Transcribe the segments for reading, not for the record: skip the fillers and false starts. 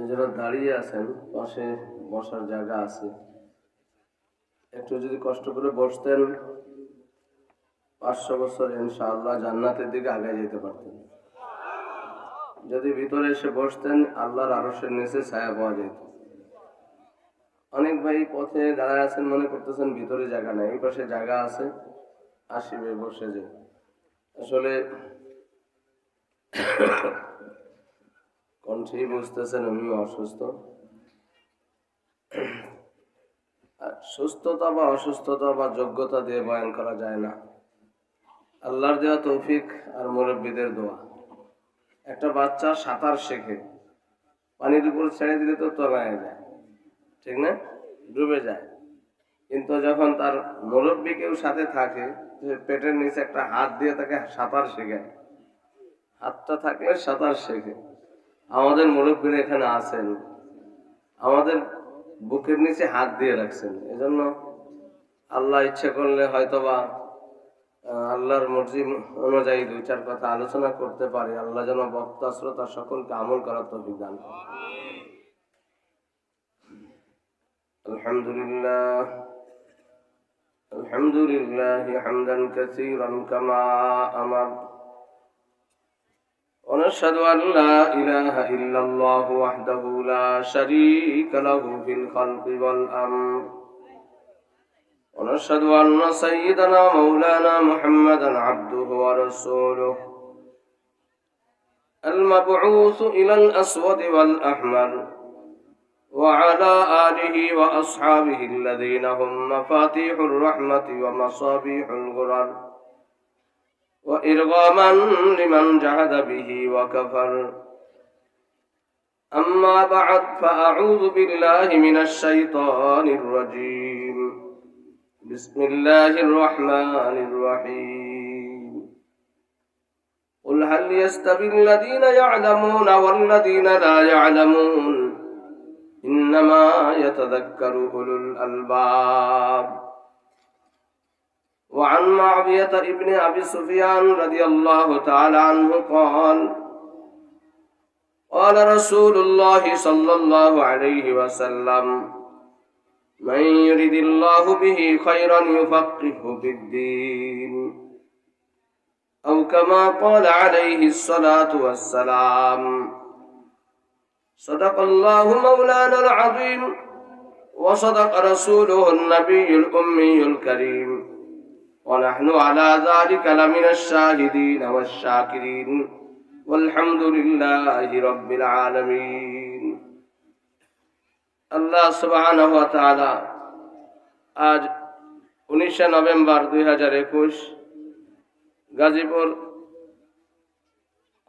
যারা দাঁড়িয়ে আছেন পাশে বসার জায়গা আছে, একটু যদি কষ্ট করে বসতেন 500 বছর ইনশাআল্লাহ জান্নাতের দিকে আগে যেতে পারতেন। যদি ভিতরে এসে বসতেন আল্লাহর আরশের নিচে ছায়া পাওয়া যেত। অনেক ভাই পথে দাঁড়ায় আছেন, মনে করতেছেন ভিতরে জায়গা নেই, এই পাশে জায়গা আছে, আসিবে বসে যে। আসলে কণ্ঠেই বুঝতেছেন আমি অসুস্থ। সুস্থতা বা অসুস্থতা বা যোগ্যতা দিয়ে বয়ান করা যায় না, আল্লাহর দেওয়া তৌফিক আর মুরব্বীদের দোয়া। একটা বাচ্চা সাঁতার শেখে, পানির উপর ছেড়ে দিলে তো তলায় যায়, ঠিক না, ডুবে যায়। কিন্তু যখন তার মুরব্বী কেউ সাথে থাকে, পেটের নিচে একটা হাত দিয়ে তাকে সাঁতার শেখায়, হাতটা থাকলে সাঁতার শেখে। আমাদের মুরব্বীরা এখানে আছেন, আমাদের বুকের নিচে হাত দিয়ে রাখছেন। এজন্য আল্লাহ ইচ্ছে করলে হয়তোবা আল্লাহর মর্জি অনুযায়ী 2-4 কথা আলোচনা করতে পারি। আল্লাহ যেন বক্তা শ্রোতা সকলকে আমল করার তৌফিক দান করেন। আলহামদুলিল্লাহ, আলহামদুলিল্লাহ হামদান কাসীরান কামা আমার। ونشهد أن لا إله إلا الله وحده لا شريك له في الخلق والأمر، ونشهد أن سيدنا مولانا محمدا عبده ورسوله المبعوث إلى الأسود والأحمر، وعلى آله وأصحابه الذين هم مفاتيح الرحمة ومصابيح الغرر، وإرغاما لمن جحد به وكفر. أما بعد فأعوذ بالله من الشيطان الرجيم. بسم الله الرحمن الرحيم. قل هل يستوي الذين يعلمون والذين لا يعلمون إنما يتذكر أولو الألباب. وعن معاوية ابن أبي سفيان رضي الله تعالى عنه قال قال رسول الله صلى الله عليه وسلم من يرد الله به خيرا يفقهه في الدين، أو كما قال عليه الصلاة والسلام. صدق الله مولانا العظيم، وصدق رسوله النبي الأمي الكريم، ونحن على ذلك لمن الشاهدين والشاكرين، والحمد لله رب العالمين. আল্লাহ সুবহানাহু ওয়া তাআলা আজ 19 নভেম্বর 2021 গাজীপুর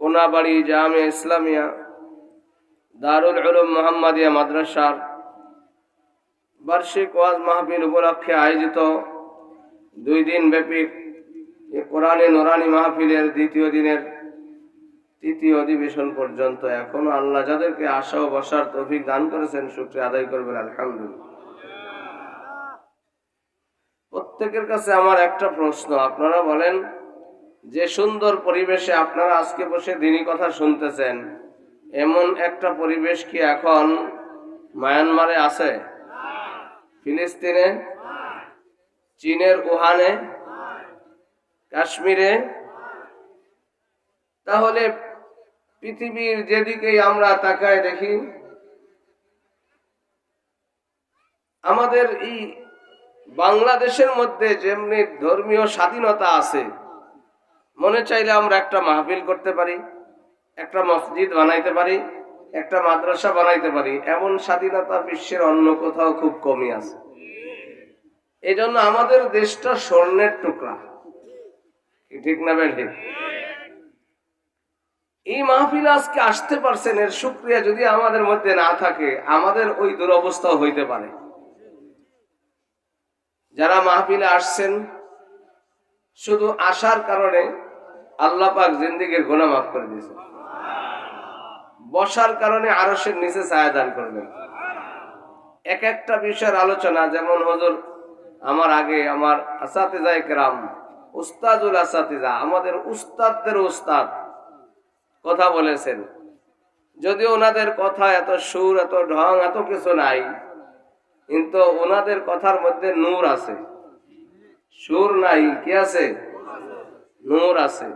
কোনাবাড়ি জামিয়া ইসলামিয়া দারুল উলুম মুহাম্মাদিয়া মাদ্রাসার বার্ষিক ওয়াজ মাহফিল উপলক্ষে আয়োজিত 2 দিন ব্যাপী কোরআনে নুরানি মাহফিলের দ্বিতীয় দিনের তৃতীয় অধিবেশন পর্যন্ত এখনো আল্লাহ যাদেরকে আসা ও বসার তৌফিক দান করেছেন শুকরিয়া আদায় করবেন আলহামদুলিল্লাহ। প্রত্যেকের কাছে আমার একটা প্রশ্ন, আপনারা বলেন যে সুন্দর পরিবেশে আপনারা আজকে বসে দ্বীনি কথা শুনতেছেন, এমন একটা পরিবেশ কি এখন মায়ানমারে আছে, ফিলিস্তিনে, চীনের উহানে, কাশ্মীরে? তাহলে পৃথিবীর যেদিকেই আমরা তাকায় দেখি, আমাদের এই বাংলাদেশের মধ্যে যেমনি ধর্মীয় স্বাধীনতা আছে, মনে চাইলে আমরা একটা মাহফিল করতে পারি, একটা মসজিদ বানাইতে পারি, একটা মাদ্রাসা বানাইতে পারি। এমন স্বাধীনতা বিশ্বের অন্য কোথাও খুব কমই আছে। এই জন্য আমাদের দেশটা স্বর্ণের টুকরা, ঠিক না বেঠি? এই মাহফিল আজকে আসতে পারছেন, এর শুকরিয়া যদি আমাদের মধ্যে না থাকে আমাদের ওই দুরবস্থা হইতে পারে। যারা মাহফিলে আসছেন শুধু আসার কারণে আল্লাহ পাক জিন্দেগীর গুনাহ মাফ করে দিয়েছেন, বসার কারণে আরশের নিচে ছায়া দান করবেন। এক একটা বিষয়ের আলোচনা, যেমন হুজুর আমার আগে আমার আসাতিজায়ে কেরাম, উস্তাদুল আসাতিজা, আমাদের উস্তাদদের উস্তাদ কথা বলেছেন। যদিও ওনাদের কথা এত সুর, এত ঢং, এত কিছু নাই, কিন্তু ওনাদের কথার মধ্যে নূর আছে। সুর নাই, কি আছে? নূর আছে।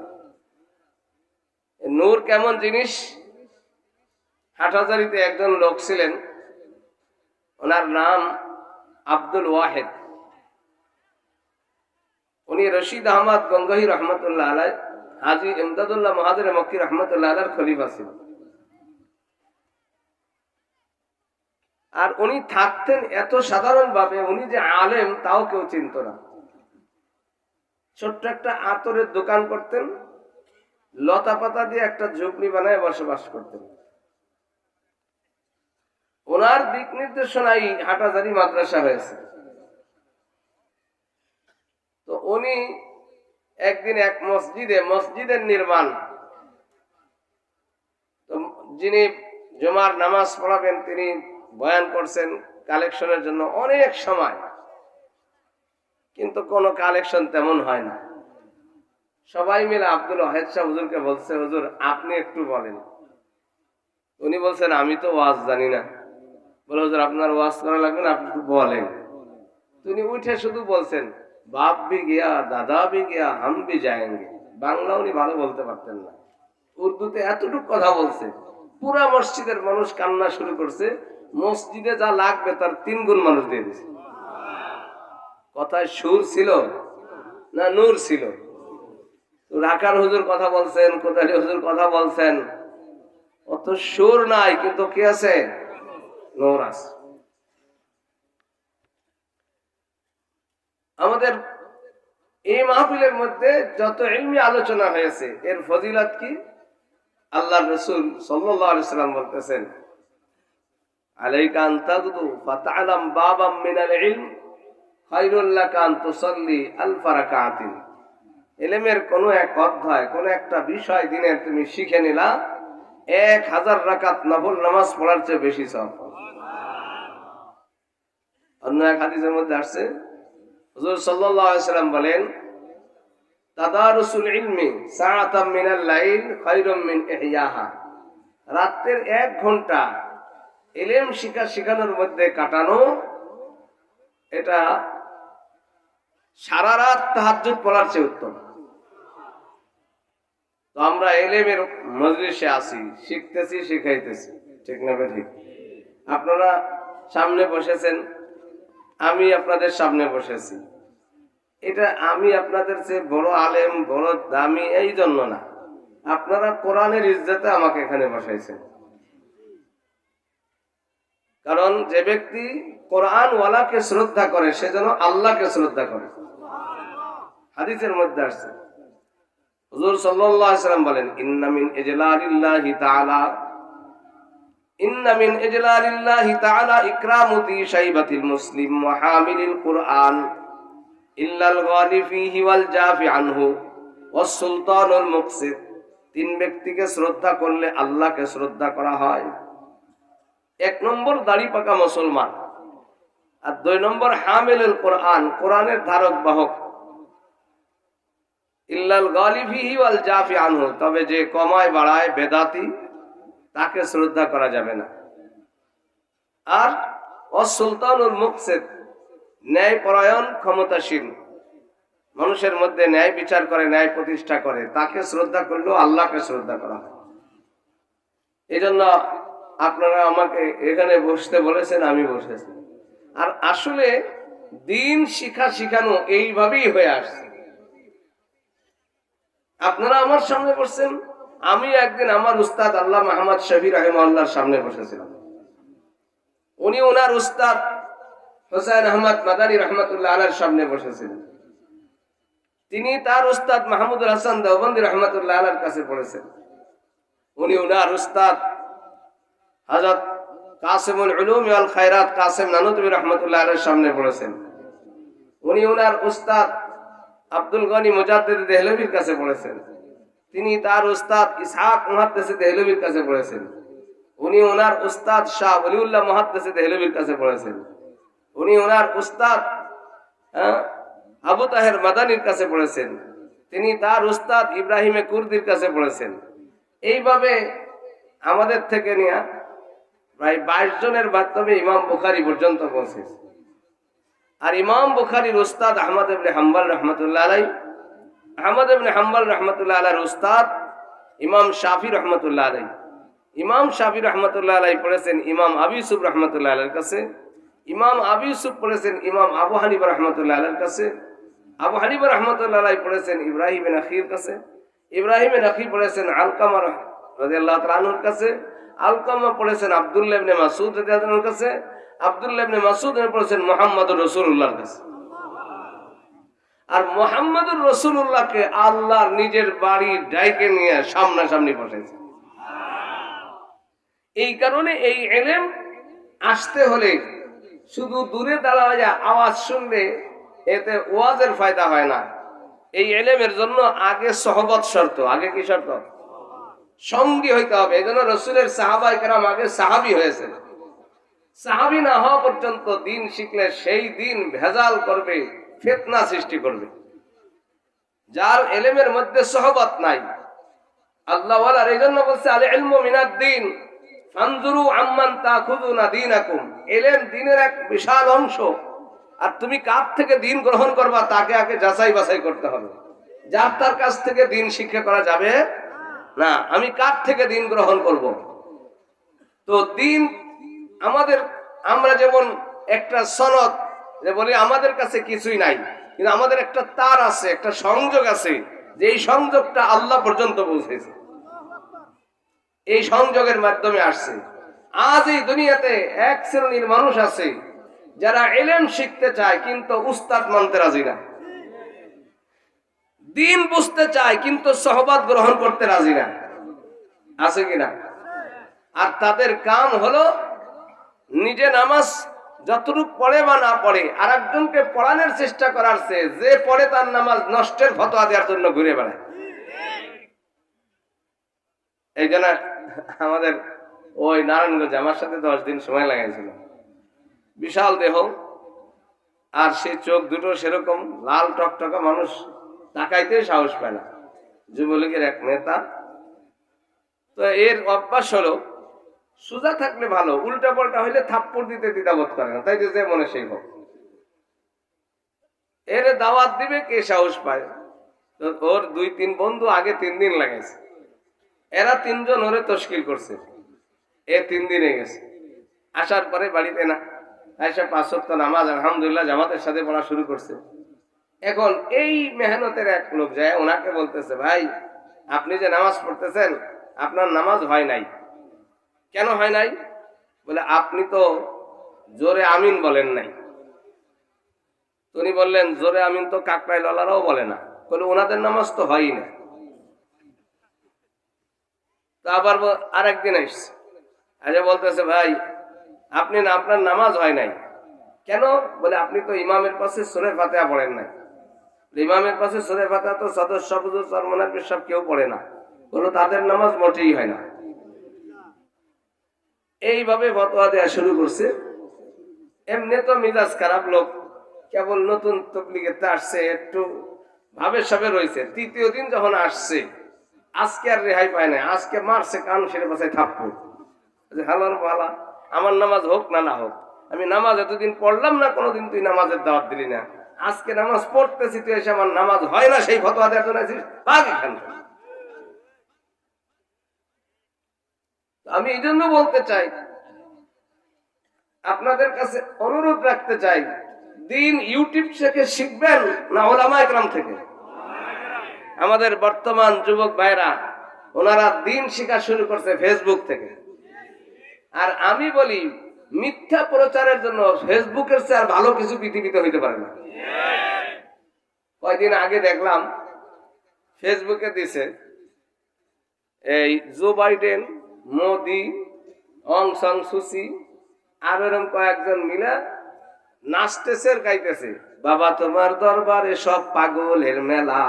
নূর কেমন জিনিস? হাটহাজারীতে একজন লোক ছিলেন, ওনার নাম আব্দুল ওয়াহেদ। উনি রশিদ আহমদ গঙ্গোহী রহমতুল্লাহ আলাই, হাজী ইমদাদুল্লাহ মুহাজির মক্কি রহমতুল্লাহ আলাইর খলিফা ছিলেন। আর উনি থাকতেন এত সাধারণ ভাবে, উনি যে আলেম তাও কেউ চিনত না। ছোট্ট একটা আতরের দোকান করতেন, লতা পাতা দিয়ে একটা ঝুপড়ি বানায় বসবাস করতেন। ওনার দিক নির্দেশনায় হাটহাজারী মাদ্রাসা হয়েছে। তো উনি একদিন এক মসজিদের নির্মাণ, তো যিনি জুমার নামাজ পড়াবেন তিনি বয়ান করছেন কালেকশনের জন্য অনেক সময়, কিন্তু কোনো কালেকশন তেমন হয় না। সবাই মিলে আব্দুল ওয়াহেদ শাহ হুজুরকে বলছে, হুজুর আপনি একটু বলেন। উনি বলছেন আমি তো ওয়াজ জানি না। বলে হুজুর আপনার ওয়াজ করা লাগবে না, আপনি একটু বলেন। তিনি উঠে শুধু বলছেন বাপ ভি গিয়া দাদা ভি গিয়া হাম ভি যায়েঙ্গে। বাংলা উনি ভালো বলতে পারতেন না, উর্দুতে এতটুকু কথা বলছে, পুরা মসজিদের মানুষ কান্না শুরু করছে। মসজিদে যা লাগবে তার 3 গুণ মানুষ দিয়ে দিছে। কথায় সুর ছিল না নূর ছিল? ঢাকার হুজুর কথা বলছেন, কোথায় হুজুর কথা বলছেন, অত সুর নাই, কিন্তু কি আছে? নূর আছে। আমাদের এই মাহফিলের মধ্যে যত ইলমি আলোচনা হয়েছে এর ফজিলত কি? আল্লাহর রাসূল সাল্লাল্লাহু আলাইহি সাল্লাম বলতেছেন, আলাইকা আন তাগদু ফাতা'লাম বাবাম মিনাল ইলম খায়রুল লাকা আন তুসাল্লি আলফ রাকাতিন। ইলমের কোন এক অধ্যায়, কোন একটা বিষয় দিনের তুমি শিখে নিলা, 1000 রাকাত নফল নামাজ পড়ার চেয়ে বেশি সওয়াব। অন্য এক হাদিসের মধ্যে আসছে, হুজুর সাল্লাল্লাহু আলাইহি সাল্লাম বলেন, তাদারুসুল ইলমি সাআতাম মিনাল লাইল খায়রুম মিন ইহইয়াহা। রাতের 1 ঘন্টা ইলম শিখানোর মধ্যে কাটানো, এটা সারা রাত তাহাজ্জুদ পড়ার চেয়ে উত্তম। তো আমরা ইলমের মজলিসে আসি, শিখতেছি, শিখাইতেছি, ঠিক না ঠিক? আপনারা সামনে বসেছেন, আমি আপনাদের সামনে বসেছি। এটা আমি আপনাদের চেয়ে বড় আলেম, বড় দামি এই জন্য না, আপনারা কোরআনের ইজ্জতে আমাকে এখানে বসাইছেন। কারণ যে ব্যক্তি কোরআন ওয়ালাকে শ্রদ্ধা করে সে যেন আল্লাহকে শ্রদ্ধা করে। হাদিসের মধ্যে আসছে, হুজুর সাল্লাল্লাহু আলাইহি ওয়াসাল্লাম বলেন, ইন্না মিন ইজলালিল্লাহি তাআলা ইকরামু দি শাইবাতিল মুসলিম ওয়া হামিলিল কুরআন ইল্লাল গালি ফীহি ওয়াল জাফি আনহু ওয়াস সুলতানুল মুকসিত। 3 ব্যক্তিকে শ্রদ্ধা করলে আল্লাহকে শ্রদ্ধা করা হয়। 1 নম্বর দাড়ি পাকা মুসলমান, আর 2 নম্বর হামিলুল কুরআন, কোরআনের ধারক বাহক। ইল্লাল গালি ফীহি ওয়াল জাফি আনহু, তবে যে কমায় বাড়ায় বেদাতি, তাকে শ্রদ্ধা করা যাবে না। আর ওয়াস সুলতানুল মুকসিত, ন্যায় পরায়ণ ক্ষমতাশীল, মানুষের মধ্যে ন্যায় বিচার করে, ন্যায় প্রতিষ্ঠা করে, তাকে শ্রদ্ধা করলেও আল্লাহকে শ্রদ্ধা করা হয়। এই জন্য আপনারা আমাকে এখানে বসতে বলেছেন, আমি বসেছি। আর আসলে দিন শিখানো এইভাবেই হয়ে আসছে। আপনারা আমার সামনে বসছেন, আমি একদিন আমার উস্তাদ আল্লাহ মুহাম্মদ শফি রাহিমাহুল্লাহর সামনে বসেছিলাম। উনি ওনার উস্তাদ হুসাইন আহমদ মাদানী রহমতুল্লাহ আলাইহির সামনে বসেছিলেন। তিনি তার উস্তাদ মাহমুদুল হাসান দেওবন্দি রহমতুল্লাহ আলাইহির কাছে পড়েছেন। উনি ওনার উস্তাদ হযরত কাসিমুল উলুম ওয়াল খায়রাত কাসিম নানুতুবি রহমতুল্লাহ আলাইহির সামনে পড়েছেন। উনি ওনার উস্তাদ আব্দুল গনি মুজাদ্দিদ দেহলভির কাছে পড়েছেন। তিনি তার উস্তাদ ইসহাক মুহাদ্দিস দেহলভির কাছে পড়েছেন। উনি ওনার উস্তাদ শাহ ওলিউল্লাহ মুহাদ্দিস দেহলভির কাছে পড়েছেন। উনি ওনার উস্তাদ আবু তাহের মাদানির কাছে পড়েছেন। তিনি তার উস্তাদ ইব্রাহিম কুর্দির কাছে পড়েছেন। এইভাবে আমাদের থেকে নিয়ে প্রায় 22 জনের মাধ্যমে ইমাম বুখারী পর্যন্ত পৌঁছেছে। আর ইমাম বুখারীর উস্তাদ আহমদ ইবনে হাম্বল রহমতুল্লাহ আলাইহি, আহমদ ইবনে হাম্বল রহমতুল্লাহ আলাইহির উস্তাদ ইমাম শাফি রহমতুল্লাহ আলাইহি। ইমাম শাফি রহমতুল্লাহ আলাইহি পড়েছেন ইমাম আবু ইউসুফ রহমতুল্লাহ আলাইহির কাছে। ইমাম আবু ইউসুফ পড়েছেন ইমাম আবু হানিফা রহমতুল্লাহ আলাইহির কাছে। আবু হানিফা রহমতুল্লাহ আলাইহি পড়েছেন ইব্রাহিম বিন আখির কাছে। ইব্রাহিম বিন আখি পড়েছেন আলকামা রাদিয়াল্লাহু তাআলা আনহুর কাছে। আলকামা পড়েছেন আব্দুল্লাহ ইবনে মাসউদ রাদিয়াল্লাহু আনহুর কাছে। আব্দুল্লাহ ইবনে মাসউদ পড়েছেন মুহাম্মদুর রাসূলুল্লাহর কাছে। আর মুহাম্মদুর রাসূলুল্লাহকে আল্লাহ নিজের বাড়ি ডাইকে নিয়ে সামনাসামনি বসাইছে। এই কারণে এই ইলম আসতে হলে শুধু দূরে দাঁড়ায় আওয়াজ শুনলে এতে ওয়াজের ফায়দা হয় না। এই ইলমের জন্য আগে সহবত শর্ত। আগে কি শর্ত? সঙ্গী হইতে হবে। এই জন্য রাসূলের সাহাবায়ে কেরাম আগে সাহাবী হয়েছে। সাহাবী না হওয়া পর্যন্ত দিন শিখলে সেই দিন ভেজাল করবে, ফিতনা সৃষ্টি করবে। যার ইলমের মধ্যে সহবত নাই, আল্লাহ ওয়ালা এই জন্য বলছে আল ইলমু মিনাদ দ্বীন ফানজুরু আম্মান তাখুযুনা দীনাকুম। ইলম দ্বীনের এক বিশাল অংশ। আর তুমি কার থেকে দ্বীন গ্রহণ করবা তাকে আগে যাচাই বাছাই করতে হবে। যার তার কাছ থেকে দ্বীন শিক্ষা করা যাবে না। আমি কার থেকে দ্বীন গ্রহণ করব? তো দ্বীন আমাদের, আমরা যেমন একটা সনদ যে বলি আমাদের কাছে কিছুই নাই, কিন্তু আমাদের একটা তার আছে, একটা সংযোগ আছে, যে এই সংযোগটা আল্লাহ পর্যন্ত পৌঁছেছে। এই সংযোগের মাধ্যমে আসছে। আজ এই দুনিয়াতে এক শ্রেণীর মানুষ আছে যারা ইলম শিখতে চায় কিন্তু উস্তাদ মানতে রাজি না, দ্বীন বুঝতে চায় কিন্তু সহবত গ্রহণ করতে রাজি না। আছে কিনা? আর তাদের কাম হলো নিজে নামাজ যতটুকু পড়ে বা না পড়ে আর একজনকে পড়ানোর চেষ্টা করার চেয়ে যে পড়ে তার নামাজ নষ্টের ফতোয়া দেওয়ার জন্য ঘুরে বেড়ায়। এই জন্য আমাদের ওই নারায়ণগঞ্জ আমার সাথে 10 দিন সময় লাগাইছিল। বিশাল দেহ আর সে চোখ দুটো সেরকম লাল টকটকা, মানুষ তাকাইতে সাহস পায় না। যুবলীগের এক নেতা। তো এর অভ্যাস হলো সোজা থাকলে ভালো, উল্টা পাল্টা হইলে থাপ্পড় দিতে দ্বিধাবোধ করে না, তাই যে মনে সেই হোক। এর দাওয়াত দিবে কে সাহস পায়? তো ওর 2-3 বন্ধু আগে 3 দিন লাগাইছে। এরা 3 জন ওরে তশকিল করছে। এ 3 দিনে গেছে। আসার পরে বাড়িতে না আয়সা 5 ওয়াক্ত নামাজ আলহামদুলিল্লাহ জামাতের সাথে পড়া শুরু করছে। এখন এই মেহনতের এক লোক যায় ওনাকে বলতেছে, ভাই আপনি যে নামাজ পড়তেছেন আপনার নামাজ হয় নাই। কেন হয় নাই? বলে আপনি তো জোরে আমিন বলেন নাই। উনি বললেন জোরে আমিন তো কাকরাইল ওয়ালারাও বলে না। বলে ওনাদের নামাজ তো হয়ই না। তো আবার আরেকদিন আসছে, আচ্ছা বলতেছে ভাই আপনি না, আপনার নামাজ হয় নাই। কেন? বলে আপনি তো ইমামের পাশে সূরা ফাতিহা পড়েন নাই। ইমামের পাশে সূরা ফাতিহা তো সদস্য বুজুর্গ সরমনার সব কেউ পড়ে না। বলো তাদের নামাজ মোটেই হয় না। এইভাবে ফতোয়া দেওয়া শুরু করছে। এমনি তো মিজাজ খারাপ লোক, কেবল নতুন তবলিগেতে আসছে, একটু ভাবে সবে রয়েছে। 3য় দিন যখন আসছে, আজকে আর রেহাই পায় না। আজকে মারছে কান সেরে বাসায় থাপ্পড়। হালার ভালা, আমার নামাজ হোক না না হোক, আমি নামাজ এতদিন পড়লাম না, কোনোদিন তুই নামাজের দাওয়াত দিলি না। আজকে নামাজ পড়তেছি, তুই এসে আমার নামাজ হয় না সেই ফতোয়া দেওয়ার জন্য আছিস, ভাগ এখান থেকে। আমি এই জন্য বলতে চাই, আপনাদের কাছে অনুরোধ রাখতে চাই, দ্বীন ইউটিউব থেকে শিখবেন না উলামায়ে কেরাম থেকে? আমাদের বর্তমান যুবক ভাইরা ওনারা দ্বীন শিখা শুরু করছে ফেসবুক থেকে। আর আমি বলি মিথ্যা প্রচারের জন্য ফেসবুকের চেয়ে আর ভালো কিছু পৃথিবীতে হইতে পারে না। কয়েকদিন আগে দেখলাম ফেসবুকে দিছে, এই জো বাইডেন, মোদি, অং সান সুচি আর এরকম কয়েকজন মিলে নাচতেছে আর গাইতেছে, বাবা তোমার দরবারে সব পাগলের মেলা।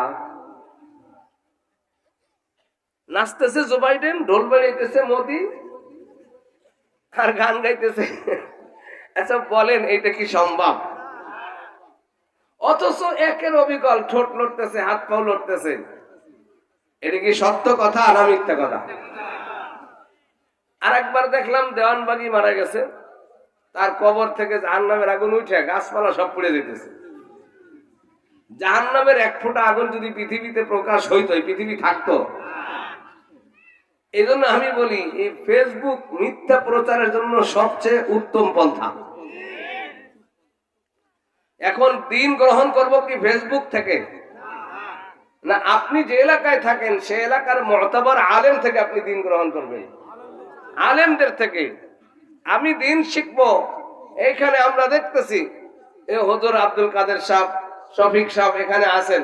নাচতেছে জো বাইডেন, ঢোল বাজাইতেছে মোদি আর গান গাইতেছে। আচ্ছা বলেন এটা কি সম্ভব? অথচ একের অবিকল ঠোঁট লড়তেছে, হাত পাও লড়তেছে। এটা কি সত্য কথা না মিথ্যা কথা? আর একবার দেখলাম দেওয়ানবাগি মারা গেছে, তার কবর থেকে জাহান্নামের আগুন উঠে গাছপালা সব পুড়ে যেতেছে। জাহান্নামের এক ফোঁটা আগুন যদি পৃথিবীতে প্রকাশ হইতো, এই পৃথিবী থাকতো? এই জন্য আমি বলি, এই ফেসবুক মিথ্যা প্রচারের জন্য সবচেয়ে উত্তম পন্থা। এখন দিন গ্রহণ করব কি ফেসবুক থেকে, না আপনি যে এলাকায় থাকেন সে এলাকার মুতাবার আলেম থেকে আপনি দিন গ্রহণ করবেন, আলেমদের থেকে। আমি দিন শিখবো। এইখানে আমরা দেখতেছি এ হুজুর আব্দুল কাদের সাহেব, শফিক সাহেব এখানে আছেন,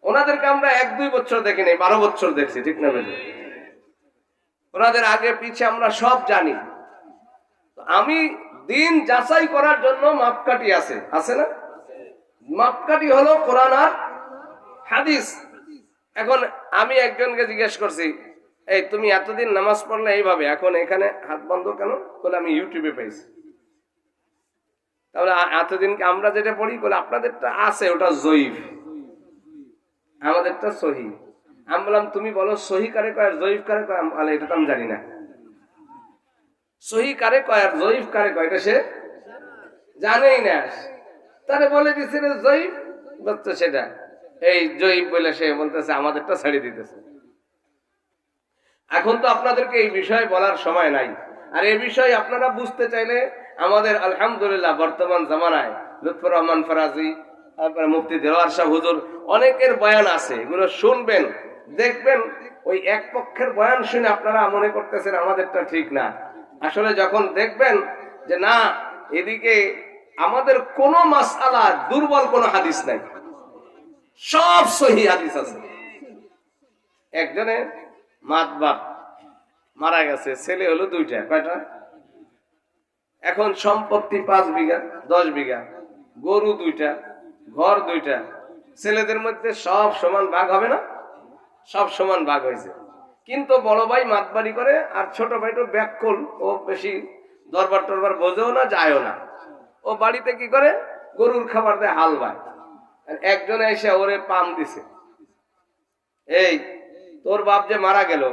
ওনাদেরকে আমরা 1-2 বছর দেখিনি, 12 বছর দেখছি, ঠিক না বেশি? ওনাদের আগে পিছে আমরা সব জানি। আমি দিন যাচাই করার জন্য মাপকাঠি আছে, আছে না? মাপকাঠি হলো কোরআন আর হাদিস। এখন আমি একজনকে জিজ্ঞেস করছি, এই তুমি এতদিন নামাজ পড়লে এইভাবে, এখন এখানে হাত বন্ধ কেন? বলে আমি ইউটিউবে পেয়েছি। তাহলে এতদিন আমরা যেটা পড়ি, বলে আপনাদেরটা আছে ওটা জয়ীফ, আমাদেরটা সহি। আমি বললাম তুমি বলো সহি কারে কয় আর জয়ীফ কারে কয়? এটা তো আমি জানি না। সহি কারে কয় আর জয়ীফ কারে কয় এটা সে জানেই না। তারে বলে দিছে জয়ীফ, বলতো সেটা এই জয়ীফ বলে সে বলতেছে আমাদেরটা ছেড়ে দিতেছে। এখন তো আপনাদেরকে এই বিষয়ে বলার সময় নাই। আর এই বিষয়ে আপনারা বুঝতে চাইলে আমাদের আলহামদুলিল্লাহ বর্তমান জামানায় লুৎফর রহমান ফরাজি, তারপরে মুফতি দেওয়ার শাহ হুজুর, অনেকের বয়ান আছে, এগুলো শুনবেন, দেখবেন। ওই এক পক্ষের বয়ান শুনে আপনারা মনে করতেছেন আমাদেরটা ঠিক না। আসলে যখন দেখবেন যে না, এদিকে আমাদের কোন মাসআলা দুর্বল কোন হাদিস নাই, সব সহিহ হাদিস আছে। একজনে মাতবার মারা গেছে, ছেলে হলো 2টা, কয়টা? এখন সম্পত্তি 5 বিঘা 10 বিঘা, গরু 2টা, ঘর 2টা, ছেলেদের মধ্যে সব সমান ভাগ হবে না? সব সমান ভাগ হয়েছে। কিন্তু বড় ভাই মাতবাড়ি করে আর ছোট ভাইটা ব্যাককল, ও বেশি দরবার টরবার বোঝেও না, যায়ও না। ও বাড়িতে কি করে, গরুর খাবার দেয়, হাল বায়। একজনে এসে ওরে পাম দিছে, এই তোর বাপ যে মারা গেল,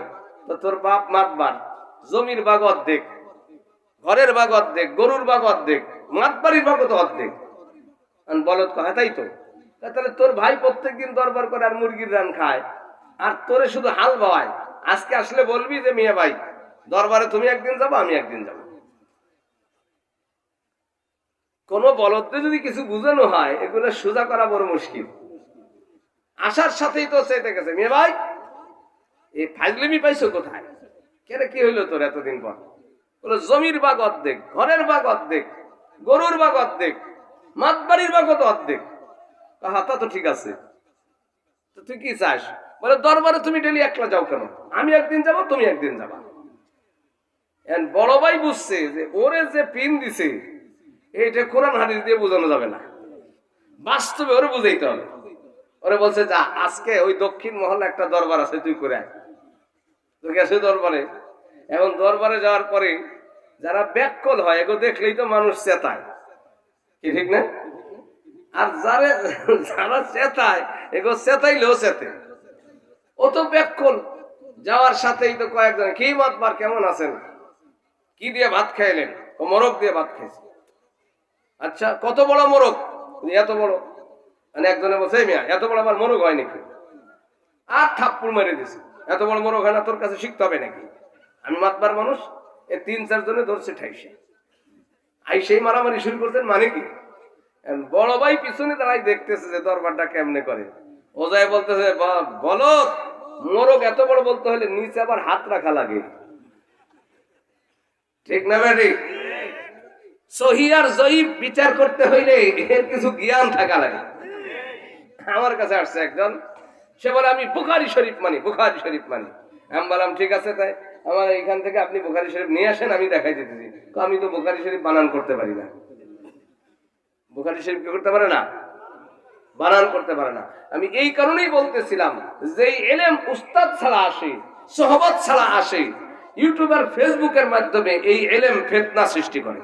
তো তোর বাপ মাতবার, জমির ভাগ অর্ধেক, ঘরের ভাগ অর্ধেক, গরুর ভাগ অর্ধেক, মাতবাড়ির ভাগ তো অর্ধেক। বলত কথা, তাই তো? তাহলে তোর ভাই প্রত্যেকদিন দরবার করে আর মুরগির রান খায়, আর তোরে শুধু হাল বাওয়ায়। আজকে আসলে বলবি যে মিয়া ভাই দরবারে তুমি একদিন যাবো, আমি একদিন যাবো। কোন বলদে যদি কিছু বুঝানো হয়, এগুলো সোজা করা বড় মুশকিল। আসার সাথেই তো চেতে গেছে, মেয়ে ভাই এই ফাজলিমি পাইছো কোথায়? কেন কি হইলো তোর এতদিন পর? বলো জমির ভাগ অর্ধেক, ঘরের ভাগ অর্ধেক, গরুর ভাগ অর্ধেক, মাতবাড়ির ভাগ তো অর্ধেক। তা তো ঠিক আছে, তো তুই কি চাস? বলে দরবারে তুমি ডেলি একলা যাও কেন? আমি একদিন যাবো, তুমি একদিন যাবা। বড় ভাই বুঝছে যে ওরে যে পিন দিছে এইটা কোরআন হাদিস দিয়ে বোঝানো যাবে না, বাস্তবে ওরে বুঝাইতে হবে। ওরে বলছে যা, আজকে ওই দক্ষিণ মহলে একটা দরবার আছে, তুই করে আয়। তো গেছে দরবারে। এখন দরবারে যাওয়ার পরে যারা ব্যাককল হয়, এগো দেখলেই তো মানুষ চেতায়, কি ঠিক না? আর যারা চেতায়, এগো চেতাইলেও চেতে। ও তো ব্যাককল, যাওয়ার সাথেই তো কয়েকজন, কি মাতবার কেমন আছেন, কি দিয়ে ভাত খাইলেন? ও মোরগ দিয়ে ভাত খাইছে। আচ্ছা, কত বড় মোরগ? এত বড়। মানে একজনে বলছে মিয়া এত বড় আমার মোরগ হয় নাকি? আর থাপ্পড় মেরে দিছে, এত বড় মোরগ হয় না, তোর কাছে শিখতে হবে নাকি? আমি মাতবার মানুষ। 3-4 জনে ধরছে ঠাইসে, সেই মারামারি শুরু করছেন। মানে কি, বড় ভাই পিছনে দাঁড়াই দেখতেছে যে দরবারটা কেমনে করে। ও যায় বলতেছে, বলো মোরগ এত বড় বলতে হলে নিচে আবার হাত রাখা লাগে, ঠিক না ভাই? সহিহ আর জয়ীফ বিচার করতে হইলে এর কিছু জ্ঞান থাকা লাগে। আমার কাছে আসছে একজন, সে বলে আমি বুখারী শরীফ মানি, বুখারী শরীফ মানি। আমি বললাম ঠিক আছে, তাই আমার এইখান থেকে আপনি বুখারী শরীফ নিয়ে আসেন, আমি দেখাই দিতেছি। আমি তো বুখারী শরীফ বানান করতে পারি না। বুখারী শরীফ কি করতে পারে না? বানান করতে পারে না। আমি এই কারণেই বলতেছিলাম যে ইলম উস্তাদ ছাড়া আসে, সোহবত ছাড়া আসে। ইউটিউব আর ফেসবুকের মাধ্যমে এই ইলম ফিতনা সৃষ্টি করে।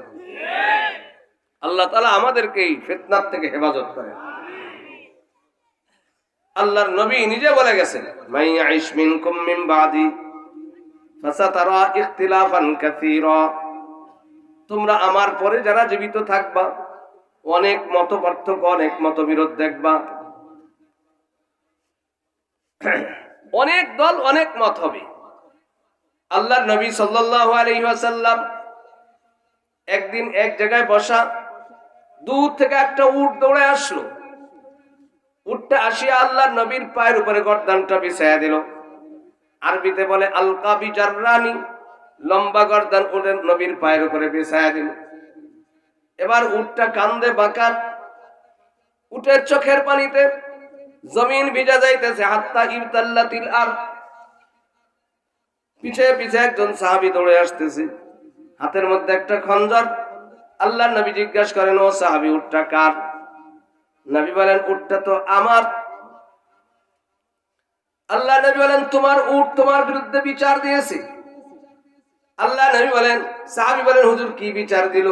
আল্লাহ তাআলা আমাদেরকে এই ফিতনার থেকে হেফাজত করে। আল্লাহর নবী নিজে বলে গেছেন, মাই ইয়াইশ মিনকুম মিন বাদি ফাসাতারা ইখতিলাফান কাসীরা, তোমরা আমার পরে যারা জীবিত থাকবা অনেক মতপার্থক্য, অনেক মতবিরোধ দেখবা, অনেক দল, অনেক মত হবে। আল্লাহর নবী সাল্লাল্লাহু আলাইহি ওয়াসাল্লাম একদিন এক জায়গায় বসা, দূর থেকে একটা উট দৌড়ে আসলো। উটটা আসিয়া আল্লাহর নবীর পায়ের উপরে গর্দানটা বিছায়া দিল। আরবিতে বলে আলকা বিজাররানি, লম্বা গর্দান উটের নবীর পায়ের উপরে বিছায়া দিল। এবার উটটা কান্দে বাঁকা, উটের চোখের পানিতে জমিন ভিজা যাইতেছে। হাত্তা ইবতাল্লাতিল আরদ, পিছে পিছে একজন সাহাবী দৌড়ে আসতেছে, হাতের মধ্যে একটা খঞ্জর। আল্লাহর নবী জিজ্ঞাসা করেন, ও সাহাবী, উটটা কার? নবী বলেন, উটটা তো আমার। আল্লাহ নবী বলেন, তোমার উট তোমার বিরুদ্ধে বিচার দিয়েছে। আল্লাহ নবী বলেন, সাহাবী বলেন, হুজুর কি বিচার দিল?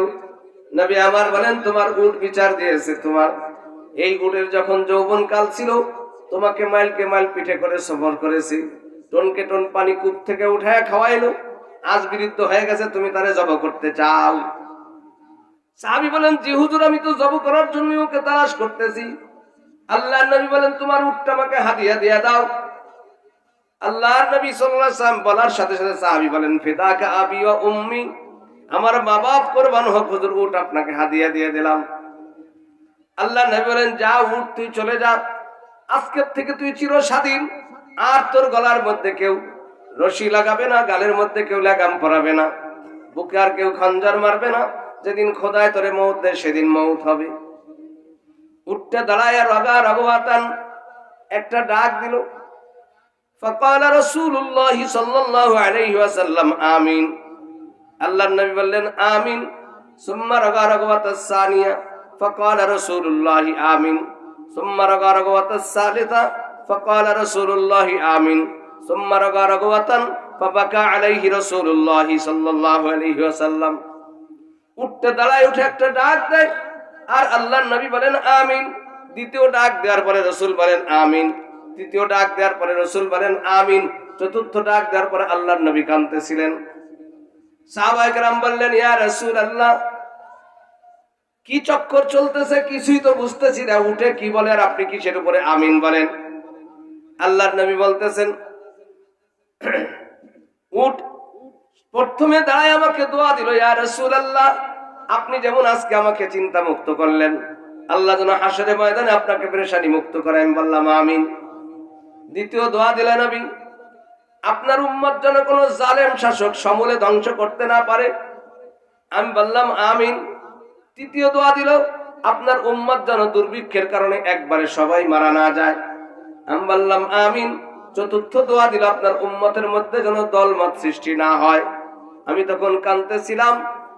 নবী আমার বলেন, তোমার উট বিচার দিয়েছে। তোমার এই উটের যখন যৌবনকাল ছিল, তোমাকে মাইলকে মাইল পিঠে করে সফর করেছে, টনকে টন পানি কূপ থেকে উঠায় খাওয়াইলো, আজ বিরুদ্ধ হয়ে গেছে, তুমি তারে জবাই করতে চাও। সাহাবী বলেন, জি হুজুর, আমি তো জবাই করার জন্য ওকে তালাশ করতেছি। আল্লাহর নবী বলেন, তোমার উটটা আমাকে হাদিয়া দিয়া দাও। আল্লাহর নবী সাল্লাল্লাহু আলাইহি ওয়াসাল্লাম বলার সাথে সাথে সাহাবী বলেন, ফিদাকা আবি ওয়া উম্মি, আমার মা বাপ কুরবান হোক, হুজুর উট আপনাকে হাদিয়া দিয়ে দিলাম। আল্লাহর নবী বলেন, যা উট তুই চলে যা, আজকের থেকে তুই চিরস্বাধীন। আর তোর গলার মধ্যে কেউ রশি লাগাবে না, গালের মধ্যে কেউ লাগাম পরাবে না, বুকে আর কেউ খঞ্জর মারবে না। যেদিন খোদায় তোরে মউত দেয় সেদিন মউত হবে। উটটা দাঁড়ায় রগা রগওয়াতান একটা ডাক দিল। ফাকালা রাসূলুল্লাহ সাল্লাল্লাহু আলাইহি ওয়াসাল্লাম আমিন। আল্লাহর নবী বললেন আমিন। সুম্মা রগা রগওয়াতাস সানিয়া ফাকালা রাসূলুল্লাহ আমিন। সুম্মা রগা রগওয়াতাস সালিসা ফাকালা রাসূলুল্লাহ আমিন। সুম্মা রগা রগওয়াতান ফাবাকা আলাইহি রাসূলুল্লাহ সাল্লাল্লাহু আলাইহি ওয়াসাল্লাম। উঠতে দাঁড়ায় উঠে একটা ডাক দেয়, আর আল্লাহর নবী বলেন আমিন। দ্বিতীয় ডাক দেওয়ার পরে রাসূল বলেন আমিন। তৃতীয় ডাক দেওয়ার পরে রাসূল বলেন আমিন। চতুর্থ ডাক দেওয়ার পরে আল্লাহর নবী কাঁদতেছিলেন। সাহাবায়ে কেরাম বললেন, ইয়া রাসূলুল্লাহ, কি চক্কর চলতেছে, কিছুই তো বুঝতেছি না। উঠে কি বলে আর আপনি কিসের উপরে আমিন বলেন? আল্লাহর নবী বলতেছেন, উট প্রথমে দাঁড়ায় আমাকে দোয়া দিল, ইয়া রাসূলুল্লাহ, আপনি যেমন আজকে আমাকে চিন্তা মুক্ত করলেন, আল্লাহ যেন হাসরের ময়দানে আপনাকে পেরেশানি মুক্ত করে। আমি বললাম আমিন। দ্বিতীয় দোয়া দিলেন নবী, আপনার উম্মত যেন কোন জালেম শাসক সমূলে ধ্বংস করতে না পারে। আমি বললাম আমিন। তৃতীয় দোয়া দিল, আপনার উম্মত যেন দুর্ভিক্ষের কারণে একবারে সবাই মারা না যায়। আমি বললাম আমিন। চতুর্থ দোয়া দিল, আপনার উম্মতের মধ্যে যেন দলমত সৃষ্টি না হয়। আমি তখন কাঁদতেছিলাম,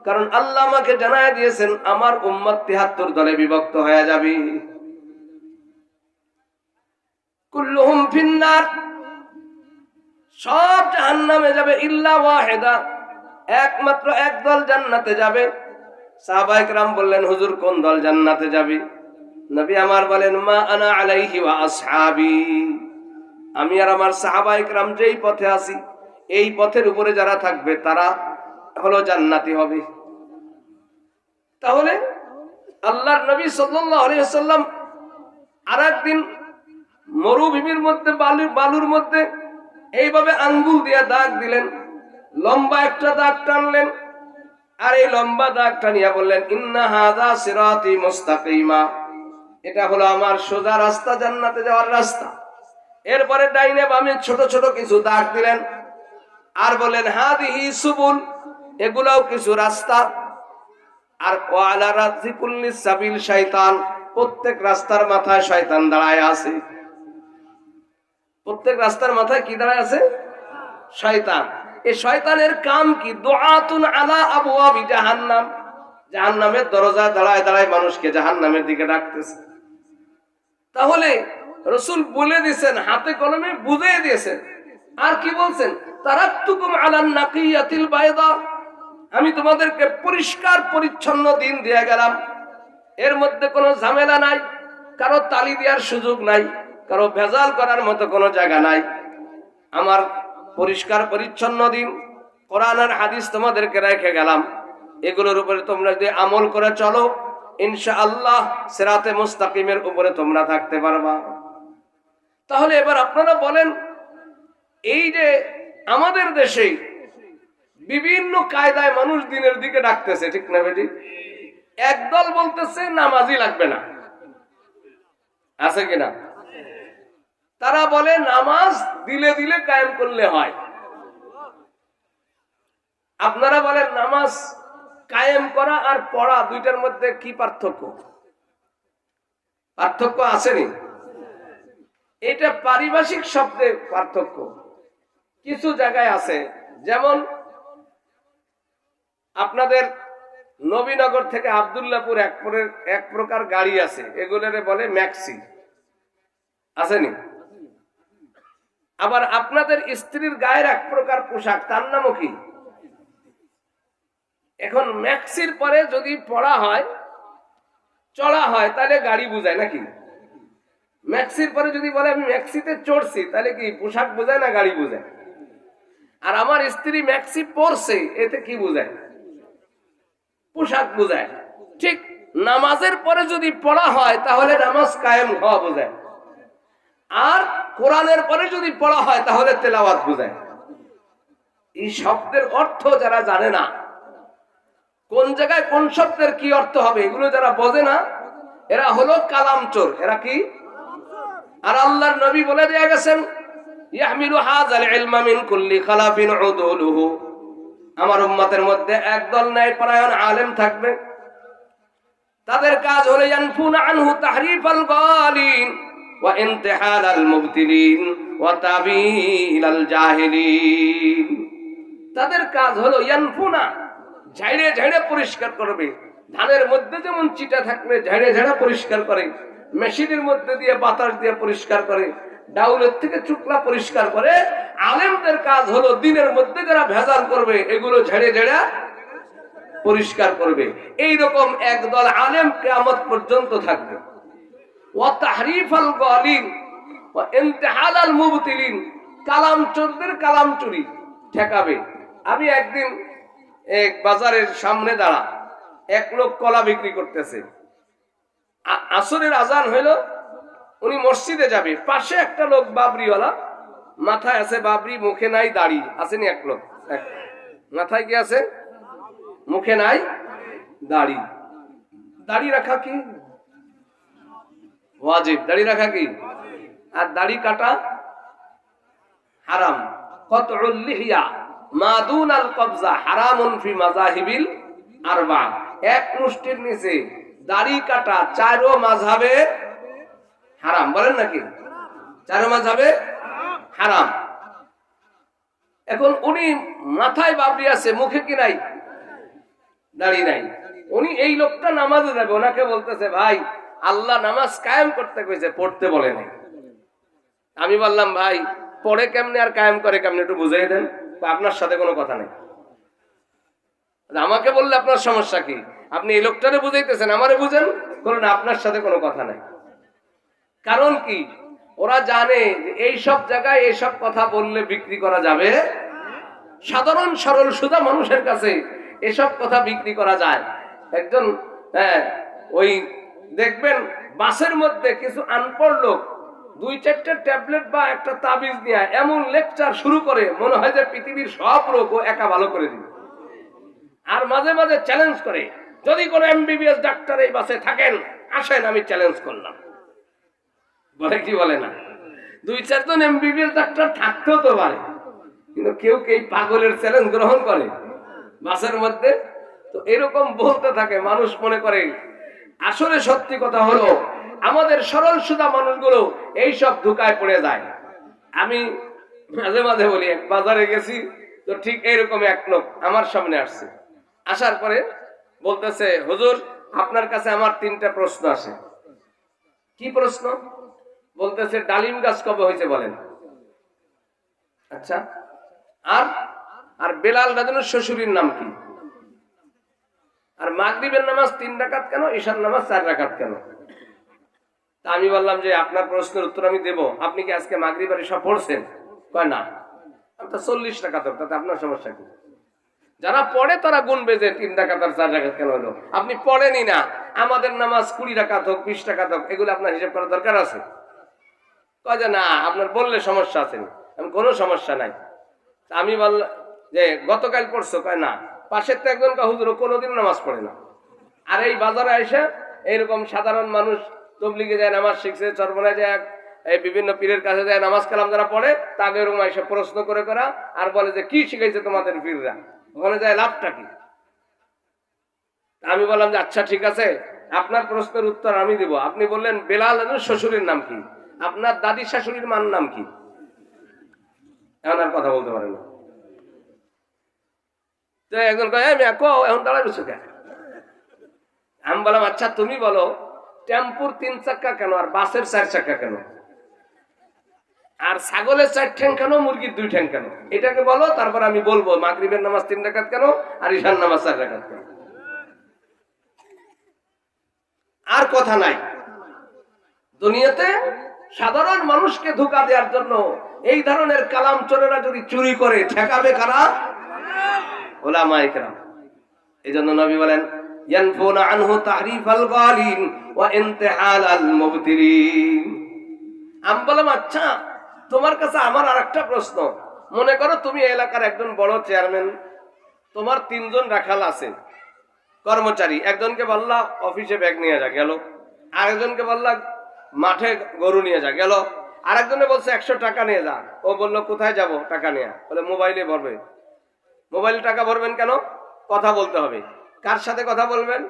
কারণ আল্লাহ আমাকে জানায় দিয়েছেন আমার উম্মত ৭৩ দলে বিভক্ত হয়ে যাবে। কুল্লুহুম ফিন্নার, সব জাহান্নামে যাবে, ইল্লা ওয়াহিদা, একমাত্র এক দল জান্নাতে যাবে। সাহাবায়ে কেরাম বললেন, হুজুর কোন দল জান্নাতে যাবে? নবী আমার বলেন, মা আনা আলাইহি ওয়া আসহাবি, আমি আর আমার সাহাবায়ে কেরাম যেই পথে আছি, এই পথের উপরে যারা থাকবে তারা হলো জান্নাতি হবে। তাহলে আল্লাহর নবী সাল্লাল্লাহু আলাইহি ওয়াসাল্লাম আরেকদিন মরুভূমির মধ্যে বালুর মধ্যে এইভাবে আঙ্গুল দিয়ে দাগ দিলেন, লম্বা একটা দাগ টানলেন, আর এই লম্বা দাগ টানিয়া বললেন, ইন্না হাযা সিরাতি মুস্তাকিমা, এটা হলো আমার সোজা রাস্তা, জান্নাতে যাওয়ার রাস্তা। এরপরে ডাইনে বামে ছোট ছোট কিছু দাগ দিলেন, আর বলেন হাদিহি সুবুল, এগুলাও কিছু রাস্তা। আর ওয়ালা রাযিকুল্লি সাবিল শয়তান, প্রত্যেক রাস্তার মাথায় শয়তান দাঁড়ায় আছে। প্রত্যেক রাস্তার মাথায় কি দাঁড়ায় আছে? শয়তান। এই শয়তানের কাম কি? দুআতুন আলা আবওয়াবি জাহান্নাম, জাহান্নামের দরজায় দাঁড়ায় দাঁড়ায় মানুষকে জাহান্নামের দিকে ডাকতেছে। তাহলে রাসূল বলে দিয়েছেন, হাতে কলমে বুঝিয়ে দিয়েছেন। আর কি বলছেন? তারাকতুকুম আলান নাকিয়াতিল বাইদা, আমি তোমাদেরকে পরিষ্কার পরিচ্ছন্ন দিন দিয়ে গেলাম, এর মধ্যে কোনো ঝামেলা নাই, কারো তালি দেওয়ার সুযোগ নাই, কারো ভেজাল করার মতো কোনো জায়গা নাই। আমার পরিষ্কার পরিচ্ছন্ন দিন, কোরআন আর হাদিস তোমাদেরকে রেখে গেলাম, এগুলোর উপরে তোমরা যদি আমল করে চলো, ইনশাআল্লাহ সিরাতে মুস্তাকিমের উপরে তোমরা থাকতে পারবা। তাহলে এবার আপনারা বলেন, এই যে আমাদের দেশে বিভিন্ন কায়দায় মানুষ দিনের দিকে ডাকতেছে, ঠিক না বেটি? একদল বলতেছে নামাজই লাগবে না, আছে কিনা? তারা বলে নামাজ দিলে দিলে কায়েম করলে হয়। আপনারা বলেন নামাজ কায়েম করা আর পড়া দুইটার মধ্যে কি পার্থক্য? পার্থক্য আসেনি? এটা পারিভাষিক শব্দে পার্থক্য কিছু জায়গায় আছে। যেমন আপনাদের নবীনগর থেকে আব্দুল্লাহপুর এক প্রকার গাড়ি আছে, এগুলোরে বলে ম্যাক্সি, আসেনি? আবার আপনাদের স্ত্রীর গায়ের এক প্রকার পোশাক, তার নামও কি? এখন ম্যাক্সির পরে যদি পড়া হয়, চড়া হয়, তাহলে গাড়ি বুঝায় নাকি? ম্যাক্সির পরে যদি বলে আমি ম্যাক্সিতে চড়ছি, তাহলে কি পোশাক বোঝায় না গাড়ি বোঝায়? আর আমার স্ত্রী ম্যাক্সি পরছে, এতে কি বোঝায়? পোশাক বোঝায়। ঠিক নামাজের পরে যদি পড়া হয়, তাহলে নামাজ কায়েম হওয়া বোঝায়। আর কোরআনের পরে যদি পড়া হয়, তাহলে তেলাওয়াত বোঝায়। এই শব্দের অর্থ যারা জানে না, কোন জায়গায় কোন শব্দের কি অর্থ হবে, এগুলো যারা বোঝে না, এরা হলো কালামচোর। এরা কি? আর আল্লাহর নবী বলে দেয়া গেছেন, ইয়াহমিলু হাযাল ইলমা মিন কুল্লি খালাফিন উদুলুহু, আমার উম্মতের মধ্যে একদল ন্যায়পরায়ণ আলেম থাকবে, তাদের কাজ হলো ইয়ানফুনা আনহু তাহরিফাল গালিন ওয়া ইনতিহালাল মুবতিলিন ওয়া তাবিলাল জাহিলিন। তাদের কাজ হলো ইয়ানফুনা, ঝাড়ে ঝাড়ে পরিষ্কার করবে। ধানের মধ্যে যেমন চিটা থাকলে ঝাড়ে ঝাড়া পরিষ্কার করে, মেশিনের মধ্যে দিয়ে বাতাস দিয়ে পরিষ্কার করে, ডাউলের থেকে চুকলা পরিষ্কার করে, আলেমদের কাজ হলো দিনের মধ্যে যারা ভেজাল করবে এগুলো ঝেড়ে ঝেড়ে পরিষ্কার করবে। এইরকম একদল আলেম কিয়ামত পর্যন্ত থাকবে। ওয়া তাহরিফাল গালিন ওয়া ইনতিহালাল মুবতিলিন, কালামচোরদের কালাম চুরি ঠেকাবে। আমি একদিন এক বাজারের সামনে দাঁড়া, এক লোক কলা বিক্রি করতেছে। আসরের আজান হইল, উনি মসজিদে যাবে, পাশে একটা লোক বাবরিওয়ালা, মাথায় আছে বাবরি, মুখে নাই দাড়ি। আসেনি এক লোক, মাথায় কি আছে, মুখে নাই দাড়ি। দাড়ি রাখা কি ওয়াজিব, দাড়ি রাখা কি? আর দাড়ি কাটা হারাম। কতউল লিহিয়া মা দুনাল কবজা হারামুন ফি মাযাহিবিল আরবা, এক মুষ্টির নিচে দাড়ি কাটা চারো মাযহাবে হারাম। বলেন নাকি? চারো মাযহাবে হারাম। এখন উনি মাথায় বাবরি আছে, মুখে কি নাই, দাড়ি নাই। উনি এই লোকটা নামাজে যাবে, ওনাকে বলতেছে ভাই আল্লাহ নামাজ কায়েম করতে কইছে, পড়তে বলে নাই। আমি বললাম ভাই পড়ে কেমনে আর কায়েম করে কেমনে একটু বুঝিয়ে দেন। আপনার সাথে কোনো কথা নেই। আমাকে বললে আপনার সমস্যা কি? আপনি এই লোকটারে বুঝাইতেছেন, আমারে বুঝেন। বলুন আপনার সাথে কোনো কথা নাই। কারণ কি? ওরা জানে যে এইসব জায়গায় এইসব কথা বললে বিক্রি করা যাবে। সাধারণ সরল সুধা মানুষের কাছে এসব কথা বিক্রি করা যায়। একজন ওই দেখবেন বাসের মধ্যে কিছু আনপড় লোক 2-4টা ট্যাবলেট বা একটা তাবিজ নিয়ে এমন লেকচার শুরু করে, মনে হয় যে পৃথিবীর সব রোগ ও একা ভালো করে দিবে। আর মাঝে মাঝে চ্যালেঞ্জ করে, যদি কোনো এমবিবিএস ডাক্তার এই বাসে থাকেন আসেন, আমি চ্যালেঞ্জ করলাম। বলে কি বলে না? 2-4 জন এমবিবিএস ডাক্তার থাকতেও তো পারে, কিন্তু কেউ কে পাগলের চ্যালেঞ্জ গ্রহণ করে বাসের মধ্যে? তো এরকম বলতে থাকে, মানুষ মনে করে। আসলে সত্যি কথা হলো আমাদের সরল সুধা মানুষগুলো এইসব ধোঁকায় পড়ে যায়। আমি মাঝে মাঝে বলি, এক বাজারে গেছি তো ঠিক এইরকম এক লোক আমার সামনে আসছে। আসার পরে বলতেছে, হুজুর আপনার কাছে আমার 3টা প্রশ্ন আছে। কি প্রশ্ন? বলতেছে ডালিম গাছ কবে হয়েছে বলেন। আচ্ছা, আর আর বেলাল রাদিনের শ্বশুরের নাম কি? আর মাগরিবের নামাজ 3 রাকাত কেন, ঈশার নামাজ 4 রাকাত কেন? তা আমি বললাম যে আপনার প্রশ্নের উত্তর আমি দেব, আপনি কি আজকে মাগরিবের এসব পড়ছেন? কয় না। আমি তো 40 টাকা তো, তাতে আপনার সমস্যা কি? যারা পড়ে তারা গুনবে যে 3 রাকাত আর 4 রাকাত কেন হলো। আপনি পড়েনি না, আমাদের নামাজ 20 রাকাত হোক 20 রাকাত হোক, এগুলো আপনার হিসাব করার দরকার আছে? কয় যে না, আপনার বললে সমস্যা আছে। আমি কোনো সমস্যা নাই। আমি বললাম যে গতকাল পড়ছো? কয় না। পাশের তো একজন হুজুর কোনোদিন নামাজ পড়ে না, আর এই বাজারে এসে এইরকম সাধারণ মানুষ তবলিগে যায়, নামাজ শিখছে, চরমনায় যায়, এই বিভিন্ন পীরের কাছে যায় নামাজ কালাম যারা পড়ে, তাকে এরকম এসে প্রশ্ন করে করা আর বলে যে কি শিখাইছে তোমাদের পীররা, ওখানে যায় লাভটা কি? আমি বললাম যে আচ্ছা ঠিক আছে, আপনার প্রশ্নের উত্তর আমি দিব। আপনি বললেন বেলাল শ্বশুরের নাম কি, আপনার দাদি শাশুড়ির মার নাম কি? এখন আর কথা বলতে পারে না। তো একজন কয় আমি এখন দাঁড়াবে কেন? আমি বললাম আচ্ছা তুমি বলো, টেম্পুর 3 চাক্কা কেন আর বাসের 4 চাক্কা কেন, আর ছাগলের 4 ঠ্যাং কেন, মুরগির 2 ঠ্যাং কেন? এটাকে বলো, তারপর আমি বলবো মাগরিবের নামাজ 3 রাকাত কেন আর ইশার নামাজ 4 রাকাত কেন। আর কথা নাই। দুনিয়াতে সাধারণ মানুষকে ধোঁকা দেওয়ার জন্য এই ধরনের কালাম চোরেরা যদি চুরি করে, ঠেকাবে কারা? উলামায়ে কেরাম। এইজন্য নবী বলেন ইয়ানফুনা আনহু তাহরিফাল গালিন ওয়া ইনতিহালাল মুবতিলিন। আমি বললাম আচ্ছা তোমার কাছে আমার আরেকটা প্রশ্ন। মনে করো তুমি এলাকার একজন বড় চেয়ারম্যান, তোমার 3 জন রাখাল আছে, কর্মচারী। একজনকে বললা অফিসে ব্যাগ নিয়ে যা, গেল। আরেকজনকে বললা মাঠে গরু নিয়ে যা, গেল। আরেকজনে বলছে 100 টাকা নিয়ে যা, ও বললো কোথায় যাব টাকা নিয়ে? বলে মোবাইলে ভরবে। মোবাইলে টাকা ভরবেন কেন? কথা বলতে হবে। কার সাথে কথা বলবেন?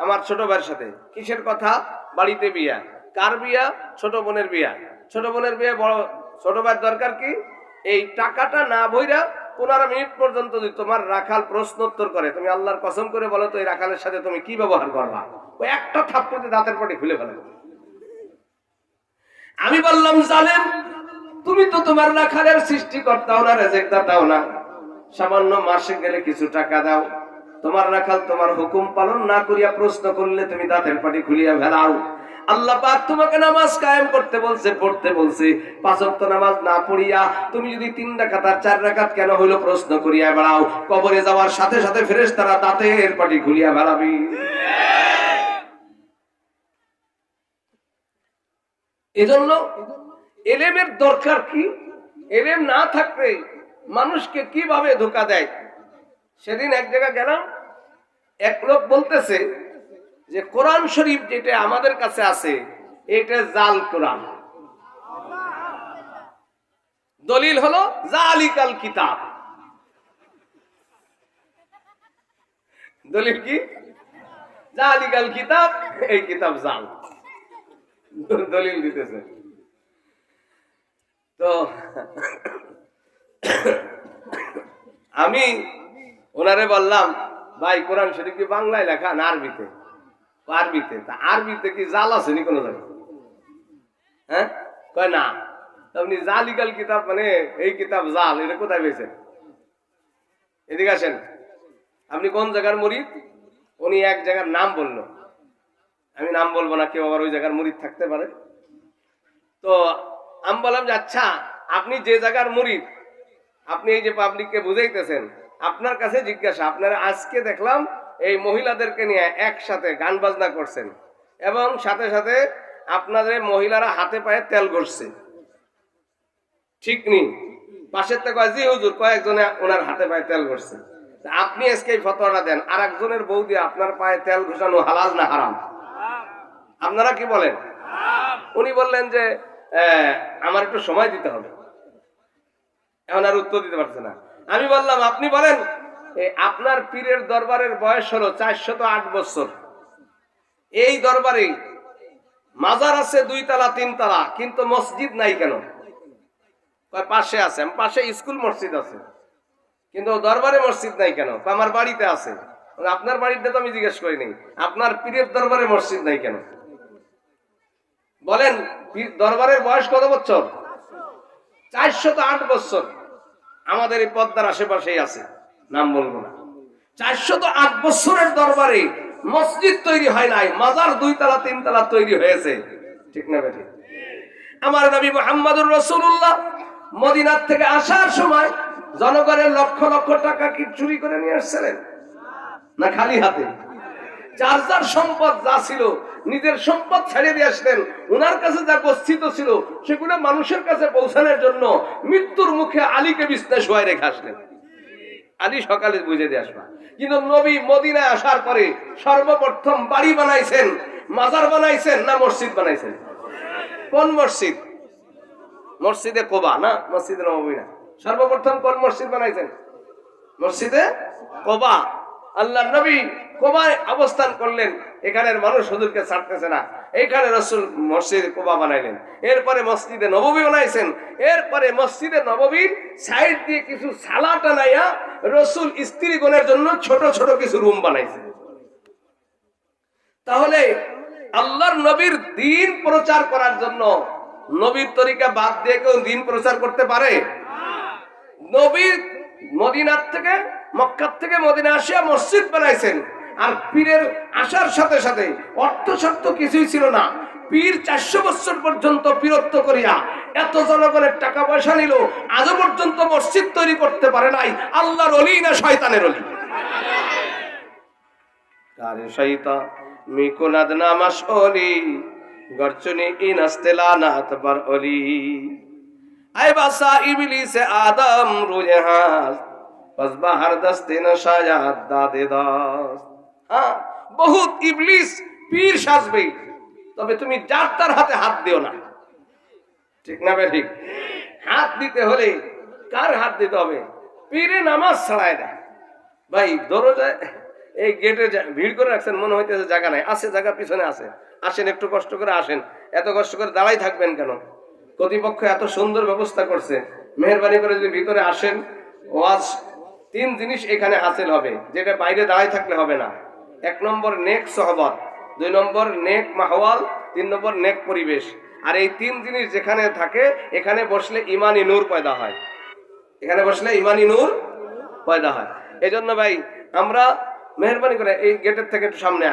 আমার ছোট ভাইয়ের সাথে। কিসের কথা? বাড়িতে বিয়া। কার বিয়া? ছোট বোনের বিয়া। ছোট বোনের বিয়ে, বড় ছোট ভাইয়ের দরকার কি? এই টাকাটা না ভইরা 15 মিনিট পর্যন্ত যদি তোমার রাখাল প্রশ্ন উত্তর করে, তুমি আল্লাহর কসম করে বলো তো এই রাখালের সাথে তুমি কি ব্যবহার করবা? ওই একটা থাপ্পড়ে দাঁতের পটে খুলে ফেলবে। আমি বললাম জালেম, তুমি তো তোমার রাখালের সৃষ্টিকর্তাও না, রেজেকদাতাও না, সামান্য মাসে গেলে কিছু টাকা দাও। তোমার রাখাল তোমার হুকুম পালন না করিয়া প্রশ্ন করলে তুমি দাঁতের পাটি খুলিয়া ফেলাও। আল্লাহ পাক তোমাকে নামাজ কায়েম করতে বলছে, পড়তে বলছে। 5 ওয়াক্ত নামাজ না পড়িয়া তুমি যদি 3 রাকাত আর 4 রাকাত কেন হইলো প্রশ্ন করিয়া বেড়াও, কবরে যাওয়ার সাথে সাথে ফেরেশতারা দাঁতের পাটি খুলিয়া ফেলাবি। এজন্য এলেমের দরকার কি? এলেম না থাকলে মানুষকে কিভাবে ধোঁকা দেয়। সেদিন এক জায়গায় গেলাম, এক লোক বলতেছে যে কোরআন শরীফ যেটা আমাদের কাছে আছে এটা জাল কোরআন। দলিল হলো জালিকাল কিতাব। দলিল কি? জালিকাল কিতাব, এই কিতাব জাল। দলিল দিতেছে। তো আমি ওনারে বললাম ভাই কোরআন শরীফ কি বাংলায় লেখা না আরবিতে? আরবিতে। তা আরবিতে কি জাল আছে নি কোনো জায়গায়? হ্যাঁ, কয় না। আপনি জালিকাল কিতাব মানে এই কিতাব জাল, এটা কোথায় পেয়েছেন? এদিকে আসেন। আপনি কোন জায়গার মুরিদ? উনি এক জায়গার নাম বললো, আমি নাম বলবো না, কেউ আবার ওই জায়গার মুরিদ থাকতে পারে। তো আমি বললাম যে আচ্ছা আপনি যে জায়গার মুরিদ, আপনি এই যে পাবলিককে বুঝাইতেছেন, আপনার কাছে জিজ্ঞাসা, আপনারা আজকে দেখলাম এই মহিলাদেরকে নিয়ে একসাথে গান বাজনা করছেন এবং সাথে সাথে আপনাদের মহিলারা হাতে পায়ে তেল ঘষছে, ঠিক নেই? পাশের থেকে কয় জি হুজুর, কয়েকজনে ওনার হাতে পায়ে তেল ঘষছে। আপনি আজকে এই ফতোয়াটা দেন, আর একজনের বউ দিয়ে আপনার পায়ে তেল ঘষানো হালাল না হারাম? আপনারা কি বলেন? উনি বললেন যে আমার একটু সময় দিতে হবে। এখন আর উত্তর দিতে পারছে না। আমি বললাম আপনি বলেন, আপনার পীরের দরবারের বয়স হলো 408 বছর। এই দরবারে মাজার আছে 2 তলা 3 তলা, কিন্তু মসজিদ নাই কেন? পাশে আছে। পাশে স্কুল মসজিদ আছে, কিন্তু দরবারে মসজিদ নাই কেন? আমার বাড়িতে আছে। আপনার বাড়িতে তো আমি জিজ্ঞেস করিনি, আপনার পীরের দরবারে মসজিদ নাই কেন? বলেন দরবারের বয়স কত বছর? 408 বছর। আমাদের এই পদ্মার আশেপাশেই আছে, নাম বলবো না। 408 বছরের দরবারে মসজিদ তৈরি হয় নাই, মাজার 2 তলা 3 তলা তৈরি হয়েছে। ঠিক না বেঠিক? আমার নবী মুহাম্মদুর রাসূলুল্লাহ মদিনার থেকে আসার সময় জনগণের লক্ষ লক্ষ টাকা কি চুরি করে নিয়ে আসছিলেন না খালি হাতে? যার যার সম্পদ যা ছিল নিজের সম্পদ ছেড়ে দিয়ে আসলেন। ওনার কাছে যা গচ্ছিত ছিল সেগুলো মানুষের কাছে পৌঁছানোর জন্য মৃত্যুর মুখে আলীকে বিছানায় শোয়ায় রেখে আসলেন। আলী সকালে বুঝে দিয়ে আসবা। কিন্তু নবী মদিনায় আসার পরে সর্বপ্রথম বাড়ি বানাইছেন, মাজার বানাইছেন না মসজিদ বানাইছেন? কোন মসজিদ? মসজিদে কোবা না, মসজিদে নববী না। সর্বপ্রথম কোন মসজিদ বানাইছেন? মসজিদে কোবা। আল্লাহ নবী কোবায় অবস্থান করলেন, এখানের মানুষ হুজুরকে ছাড়তেছে না, এইখানে রাসূল মসজিদ কোবা বানাইলেন। এরপরে মসজিদে নববী বানাইছেন। এরপরে মসজিদে নববীর সাইড দিয়ে কিছু সালা টানাইয়া রাসূল স্ত্রীগণের জন্য ছোট ছোট কিছু রুম বানাইছেন। তাহলে আল্লাহর নবীর দ্বীন প্রচার করার জন্য নবীর তরিকা বাদ দিয়ে কেউ দ্বীন প্রচার করতে পারে? নবী মদিনার থেকে, মক্কার থেকে মদিনা আসিয়া মসজিদ বানাইছেন। আর পীরের আসার সাথে সাথে অর্থ শর্ত কিছুই ছিল না। পীর 400 বছর পর্যন্ত পীরত্ব করিয়া এত জনগণের টাকা পয়সা নিল, আজও পর্যন্ত মসজিদ তৈরি করতে পারে নাই। আল্লাহর ওলি না শয়তানের ওলি? আরে শয়তান মিকুনাদ নামাস ওলি গরচুনি ইনস্তেলানাত বার ওলি আই বাসা ইবলিস আদম রুজে হাস বস বাহার দস্তে নশায়াত দাদে দাস। হ্যাঁ, বহুত ইবলিস পীর সাজবে, তবে তুমি যার তার হাতে হাত দিও না। ঠিক না ঠিক? হাত দিতে হলে কার হাত দিতে হবে? পীরে নামাজ ছাড়ায় না ভাই। দরজায় এই গেটে ভিড় করে রাখছেন, মনে হইতেছে জায়গা নাই। আছে জায়গা, পিছনে আছে। আসেন, একটু কষ্ট করে আসেন। এত কষ্ট করে দাঁড়াই থাকবেন কেন? কর্তৃপক্ষ এত সুন্দর ব্যবস্থা করছে, মেহরবানি করে যদি ভিতরে আসেন। ওয়াজ 3 জিনিস এখানে হাসিল হবে, যেটা বাইরে দাঁড়াই থাকলে হবে না। 1 নম্বর নেক সহবত, 2 নম্বর নেক মাহওয়াল, 3 নম্বর নেক পরিবেশ। আর এই 3 জিনিস যেখানে থাকে, এখানে বসলে ইমানি নূর পয়দা হয়। এখানে বসলে ইমানি নূর পয়দা হয়। এই জন্য ভাই আমরা মেহরবানি করে এই গেটের থেকে একটু সামনে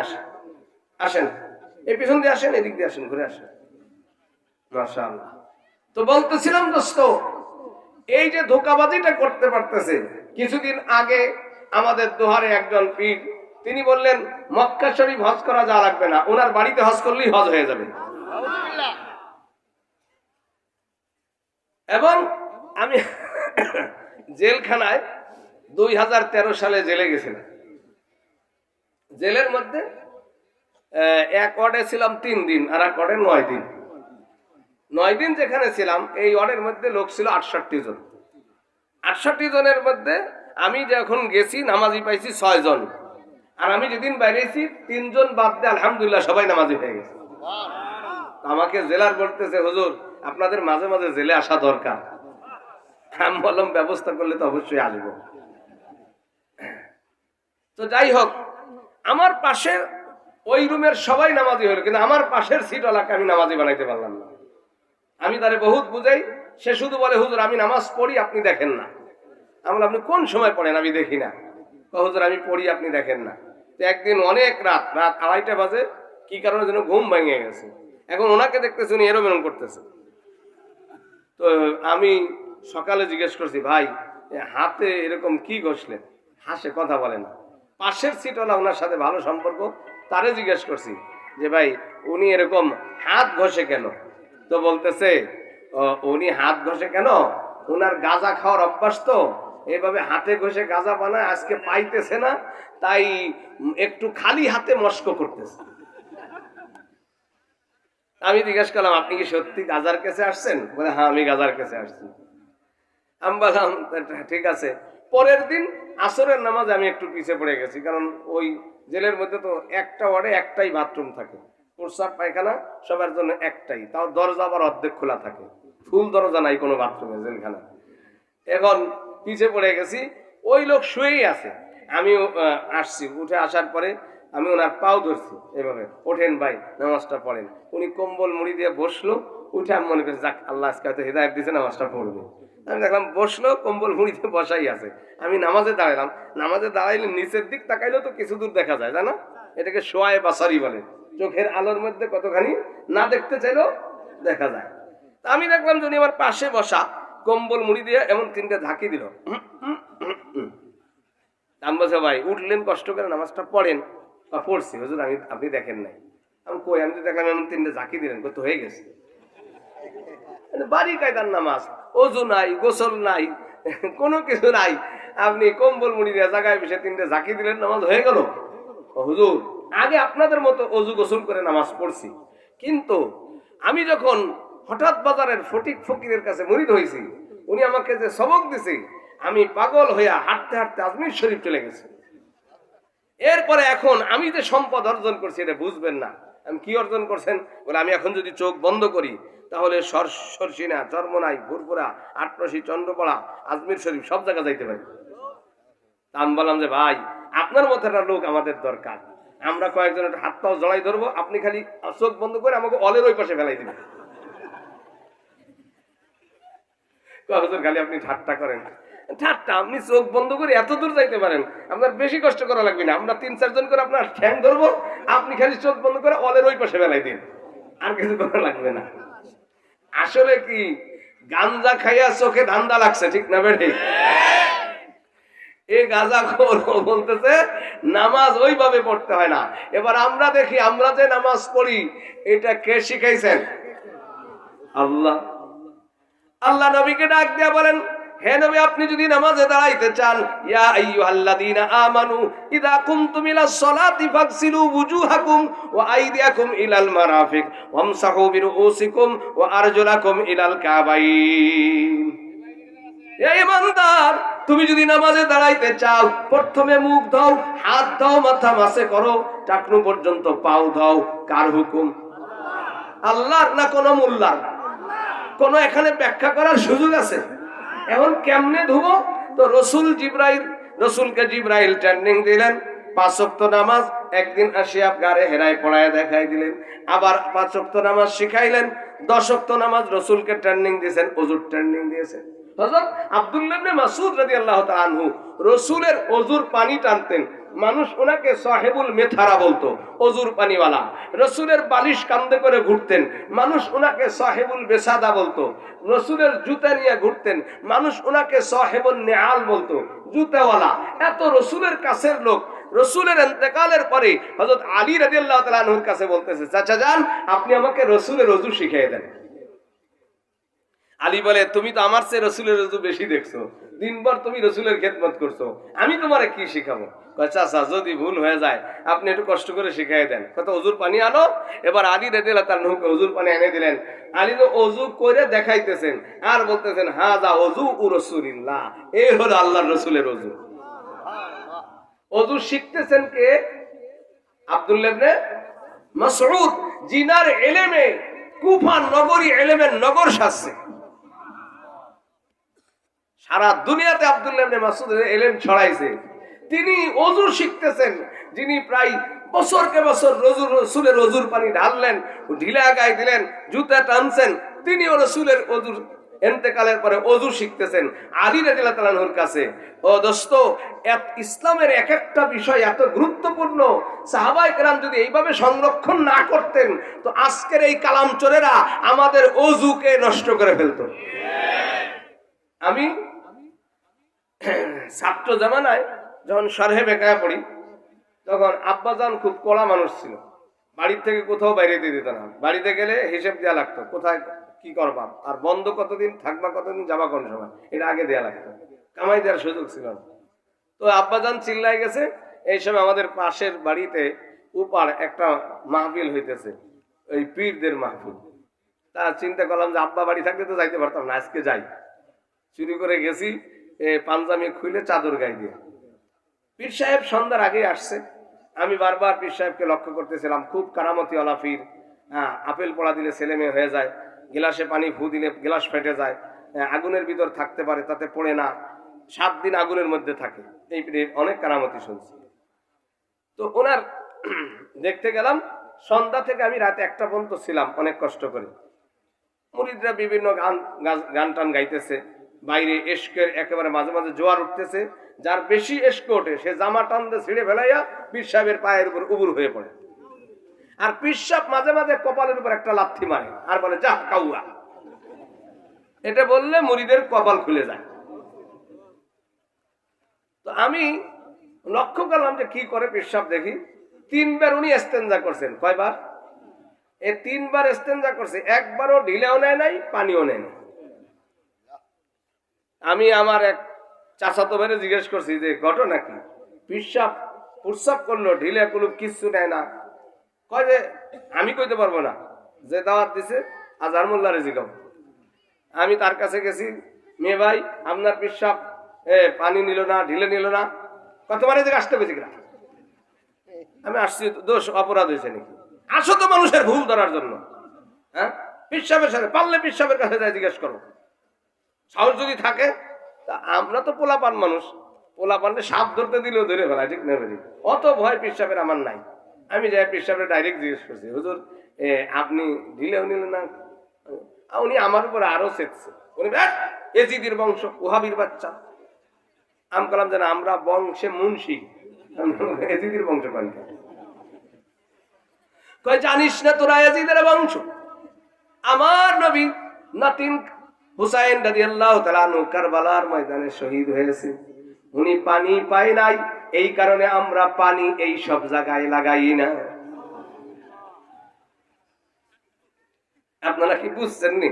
আসেন, এই পিছন দিয়ে আসেন, এদিক দিয়ে আসেন, ঘুরে আসেন। মাশাআল্লাহ। তো বলতেছিলাম দোস্ত, এই যে ধোঁকাবাজিটা করতে পারতেছে। কিছুদিন আগে আমাদের দোহারে একজন পীর, তিনি বললেন মক্কা শরীফ হজ করা যা লাগবে না, ওনার বাড়িতে হজ করলেই হজ হয়ে যাবে। এবং আমি জেলখানায় 2013 সালে জেলে গেছিলাম। জেলের মধ্যে এক ওয়ার্ডে ছিলাম 3 দিন, আর এক ওয়ার্ডে 9 দিন। 9 দিন যেখানে ছিলাম, এই ওয়ার্ডের মধ্যে লোক ছিল 68 জন। 68 জনের মধ্যে আমি যখন গেছি নামাজি পাইছি 6 জন। আর আমি যেদিন বাইরেছি 3 জন বাদ দিয়ে আলহামদুলিল্লাহ সবাই নামাজি হয়ে গেছে। আমাকে জেলার বলতেছে, হুজুর আপনাদের মাঝে মাঝে জেলে আসা দরকার। আমি বললাম ব্যবস্থা করলে তো অবশ্যই আসবো। তো যাই হোক, আমার পাশের ওই রুমের সবাই নামাজি হলো, কিন্তু আমার পাশের সিটওয়ালাকে আমি নামাজি বানাইতে পারলাম না। আমি তারে বহুত বুঝাই, সে শুধু বলে হুজুর আমি নামাজ পড়ি, আপনি দেখেন না। আমি বললাম আপনি কোন সময় পড়েন? আমি দেখি না। হুজুর আমি পড়ি, আপনি দেখেন না। তো একদিন অনেক রাত 2:30 বাজে, কি কারণে যেন ঘুম ভেঙে গেছে। এখন ওনাকে দেখতেছি উনি এরম এরম করতেছে। তো আমি সকালে জিজ্ঞেস করছি, ভাই হাতে এরকম কি ঘষলেন? হাসে, কথা বলে না। পাশের সিটওয়ালা ওনার সাথে ভালো সম্পর্ক, তারে জিজ্ঞেস করছি যে ভাই উনি এরকম হাত ঘষে কেন? তো বলতেছে উনি হাত ঘষে কেন, ওনার গাঁজা খাওয়ার অভ্যাস, তো এইভাবে হাতে ঘষে গাঁজা বানায়, আজকে পাইতেছে না, তাই একটু খালি হাতে মস্ক করতেছে। আমি জিজ্ঞেস করলাম আপনি কি সত্যি গাজার কাছে আসছেন? বলে হ্যাঁ আমি গাজার কাছে আসছি। আমি বললাম ঠিক আছে। পরের দিন আসরের নামাজে আমি একটু পিছিয়ে পড়ে গেছি, কারণ ওই জেলের মধ্যে তো একটা ওয়ার্ডে একটাই বাথরুম থাকে, প্রস্রাব পায়খানা সবার জন্য একটাই, তাও দরজা আবার অর্ধেক খোলা থাকে, ফুল দরজা নাই কোনো বাথরুমে জেলখানা। এখন পিছিয়ে পড়ে গেছি, ওই লোক শুয়েই আছে। আমি আসছি, উঠে আসার পরে আমি ওনার পাও ধরছি, এভাবে ওঠেন ভাই নামাজটা পড়েন। উনি কম্বল মুড়ি দিয়ে বসলো, উঠে আমি মনে করছি যাক আল্লাহ আজকে হয়তো হেদায়েত দিয়েছে, নামাজটা পড়বে। আমি দেখলাম বসলো, কম্বল মুড়ি দিয়ে বসাই আছে। আমি নামাজে দাঁড়ালাম, নামাজে দাঁড়াইলে নিচের দিক তাকাইলেও তো কিছু দূর দেখা যায়, জানা? এটাকে শোয়ায়ে বাসারি বলে। চোখের আলোর মধ্যে কতখানি না দেখতে চাইলেও দেখা যায়। তা আমি দেখলাম যে উনি আমার পাশে বসা, কম্বল মুড়ি দিয়ে এমন 3টে ঝাঁকি দিল। আমি বলছি ভাই উঠলেন কষ্ট করে নামাজটা পড়েন। পড়ছি হুজুর, আপনি দেখেন নাই। আমি কই, আমি তো দেখলাম এমন 3টে ঝাঁকি দিলেন, কত হয়ে গেছে। বাড়ি কায়দার নামাজ, ওযু নাই, গোসল নাই, কোনো কিছু নাই, আপনি কম্বল মুড়ি দিয়ে জায়গায় বসে 3টে ঝাঁকি দিলেন, নামাজ হয়ে গেল। হুজুর আগে আপনাদের মতো ওযু গোসল করে নামাজ পড়ছি, কিন্তু আমি যখন হঠাৎ বাজারের ফটিক ফকিরের কাছে মুরিদ হয়েছি, উনি আমাকে যে সবক দিছে, আমি পাগল হইয়া হাঁটতে হাঁটতে আজমির শরীফ চলে গেছে। এরপরে এখন আমি যে সম্পদ অর্জন করছি এটা বুঝবেন না। আমি কি অর্জন করছেন বলে, আমি এখন যদি চোখ বন্ধ করি তাহলে সরসিনা, চরমনাই, ভুরপুরা, আটরশি, চন্দ্রপাড়া, আজমির শরীফ সব জায়গা যাইতে পারি। আমি বললাম যে ভাই আপনার মতো একটা লোক আমাদের দরকার। আমরা কয়েকজন হাত পাও জড়াই ধরবো, আপনি খালি চোখ বন্ধ করে আমাকে অলের ওই পাশে ফেলাই দিবেন। খালি আপনি ঠাট্টা করেন। ঠাট্টা, আপনি চোখ বন্ধ করে এত দূর যাইতে পারেন, আপনার বেশি কষ্ট করা লাগবে না। আমরা 3-4 জন করে আপনার ঠ্যাং ধরবো, আপনি খালি চোখ বন্ধ করে অলের ওই পাশে ফেলাই দিন, আর কিছু করা লাগবে না। আসলে কি গাঞ্জা খাইয়া চোখে ধান্দা লাগছে, ঠিক না বেঠে? এই গাঁজা খোর বলতেছে নামাজ ওইভাবে পড়তে হয় না। এবার আমরা দেখি, আমরা যে নামাজ পড়ি এটা কে শিখাইছেন? আল্লাহ। আল্লাহ নবীকে ডাক দিয়া বলেন, হে নবী আপনি যদি নামাজে দাঁড়াইতে চান, ইয়া আইয়ুহাল্লাযীনা আমানু ইযা কুমতুম ইলাস সালাতি ফাগসিলু ওয়ুজুহাকুম ওয়া আইদিয়াকুম ইলাল মারাফিক ওয়ামসাহু বিরুউসিকুম ওয়া আরজুলাকুম ইলাল কাবাইন। হে ঈমানদার, তুমি যদি নামাজে দাঁড়াইতে চাও, প্রথমে মুখ দাও, হাত দাও, মাথা মাসে করো, টাকনু পর্যন্ত পাও দাও। কার হুকুম? আল্লাহর না কোন মোল্লার? কোন এখানে ব্যাখ্যা করার সুযোগ আছে? এখন কেমনে ধুবো? তো রসুলকে জিবরাইল ট্রেনিং দিলেন 5 ওয়াক্ত নামাজ। একদিন আসিয়া গারে হেরায় পড়ায় দেখাই দিলেন, আবার 5 ওয়াক্ত নামাজ শিখাইলেন। 10 ওয়াক্ত নামাজ রসুলকে ট্রেনিং দিয়েছেন, ওযুর ট্রেনিং দিয়েছেন। হযরত আব্দুল্লাহ ইবনে মাসউদ রাদিয়াল্লাহু তাআলা আনহু রসুলের ওযুর পানি টানতেন, মানুষ ওনাকে সাহেবুল মেথারা বলতো, ওযুর পানিওয়ালা। রসুলের বালিশ কান্দে করে ঘুরতেন, মানুষ ওনাকে সাহেবুল বেসাদা বলতো। রসুলের জুতা নিয়ে ঘুরতেন, মানুষ ওনাকে সাহেবুল নেআল বলতো, জুতাওয়ালা। এত রসুলের কাছের লোক। রসুলের ইন্তেকালের পরে হযরত আলী রাদিয়াল্লাহু তাআলা আনহুর কাছে বলতেছে, চাচা যান আপনি আমাকে রসুলের ওযু শিখিয়ে দেন। আলী বলে, তুমি তো আমার চেয়ে রসুলের ওযু বেশি দেখছো, দিনভর তুমি রসুলের খেদমত করছো, আমি তোমারে কি শিখাবো? চাচা যদি ভুল হয়ে যায় আপনি একটু কষ্ট করে শিখাই দেন। কত ওযুর পানি আনো। এবার আলী রাদিয়াল্লাহু তাআলা আনহুকে ওযুর পানি এনে দিলেন। আলী তো ওযু করে দেখাইতেছেন আর বলতেছেন, হাযা ওযু রাসূলিল্লাহ, এই হলো আল্লাহর রাসূলের ওযু। ওযু শিখতেছেন কে? আব্দুল্লাহ ইবনে মাসউদ, জিনার ইলমে কুফা নগরী ইলমের নগর সাজছে। সারা দুনিয়াতে আব্দুল্লাহ ইবনে মাসউদ ইলম ছড়াইছে। তিনি ওযু শিখতেছেন, যিনি প্রায় বছরকে বছর রসুলের ওযুর পানি ঢাললেন, ঢিলা গায়ে দিলেন, জুতা টানছেন, তিনিও রসুলের ওযুর ইন্তেকালের পরে ওযু শিখতেছেন আলী রাদিয়াল্লাহু তাআলা আনহুর কাছে। ও দোস্ত, ইসলামের এক একটা বিষয় এত গুরুত্বপূর্ণ, সাহাবায়ে কেরাম যদি এইভাবে সংরক্ষণ না করতেন তো আজকের এই কালামচোরেরা আমাদের ওযুকে নষ্ট করে ফেলতো। আমি ছাত্র জামানায় যখন শরহে বেকায়া পড়ি, তখন আব্বাজান খুব কড়া মানুষ ছিল, বাড়ির থেকে কোথাও বাইরে দিয়ে দিত না। বাড়িতে গেলে হিসেব দেওয়া লাগতো, কোথায় কি করবা, আর বন্ধ কতদিন থাকবা, কতদিন যাবা, কোন সময়, এটা আগে দেওয়া লাগতো। কামাই দেওয়ার সুযোগ ছিল না। তো আব্বাজান চিল্লাই গেছে। এই সময় আমাদের পাশের বাড়িতে উপার একটা মাহফিল হইতেছে, ওই পীরদের মাহফিল। তা চিন্তা করলাম যে আব্বা বাড়ি থাকলে তো যাইতে পারতাম না, আজকে যাই। চুরি করে গেছি, পাঞ্জাবি খুলে চাদর গায়ে দিয়ে। পীর সাহেব সন্ধ্যার আগে আসছে। আমি বারবার পীর সাহেবকে লক্ষ্য করতেছিলাম, খুব কারামতি ওয়ালা পীর। আপেল পড়া দিলে ছেলে মেয়ে হয়ে যায়, গিলাসে পানি ফু দিলে গিলাস ফেটে যায়, আগুনের ভিতর থাকতে পারে তাতে পড়ে না, 7 দিন আগুনের মধ্যে থাকে। এই পীরের অনেক কারামতি শুনছি। তো ওনার দেখতে গেলাম। সন্ধ্যা থেকে আমি রাতে 1টা পর্যন্ত ছিলাম, অনেক কষ্ট করে। মুরিদরা বিভিন্ন গান টান গাইতেছে, বাইরে এশকের একেবারে মাঝে মাঝে জোয়ার উঠতেছে। যার বেশি এশক ওঠে সে জামা টান দিয়ে ছিঁড়ে ফেলাইয়া পীর সাহেবের পায়ের উপর উবুর হয়ে পড়ে। আর পিশাব মাঝে মাঝে কপালের উপর একটা লাথি মারে আর বলে যা কাউয়া। এটা বললে মুরিদের কপাল খুলে যায়। তো আমি লক্ষ্য করলাম যে কি করে পিশাব দেখি। 3 বার উনি ইস্তেঞ্জা করছেন। কয়বার? এই 3 বার ইস্তেঞ্জা করছে, একবারও ঢিলেও নেয় নাই, পানিও নেয় নাই। আমি আমার এক চাচাতো ভাইরে জিজ্ঞেস করছি যে ঘটনা কি, পিশাব প্রস্রাব করলো, ঢিলে কুলুপ কিচ্ছু নেয় না। কয় যে আমি কইতে পারবো না, যে দাওয়াত দিছে আজহার মোল্লারে জিগাও। আমি তার কাছে গেছি, মেয়ে ভাই আপনার পিশাব পানি নিল না, ঢিলে নিল না, কতবারে যে আসতে পেরেছি কিনা। আমি আসছি, দোষ অপরাধ হয়েছে নাকি? আসো তো মানুষের ভুল ধরার জন্য। হ্যাঁ, পিশাবের সাথে পারলে পিশাবের কাছে যাই জিজ্ঞেস করো, সাহস যদি থাকে। তা আমরা তো পোলাপান মানুষ, পোলাপানকে সাপ ধরতে দিলেও ধরে ফেলায়, ঠিক না? অত ভয় পিশাবের আমার নাই। আমি যাই পিশাবের ডাইরেক্ট জিজ্ঞেস করছি, হুজুর আপনি ঢিলেও নিলেন না? উনি আমার উপরে আরো চেকছে। উনি এজিদির বংশ, ওহাবির বাচ্চা। আমি বললাম যে আমরা বংশে মুন্সি, এজিদির বংশ কেন? কয় জানিস না তোরা এজিদের বংশ? আমার নবী নাতিন হুসাইন রাদিয়াল্লাহু তাআলা আনহু কারবালার ময়দানে শহীদ হয়েছে। উনি পানি পায় নাই, এই কারণে আমরা পানি এই সব জায়গায় লাগাই না। আপনারা কি বুঝছেন নি?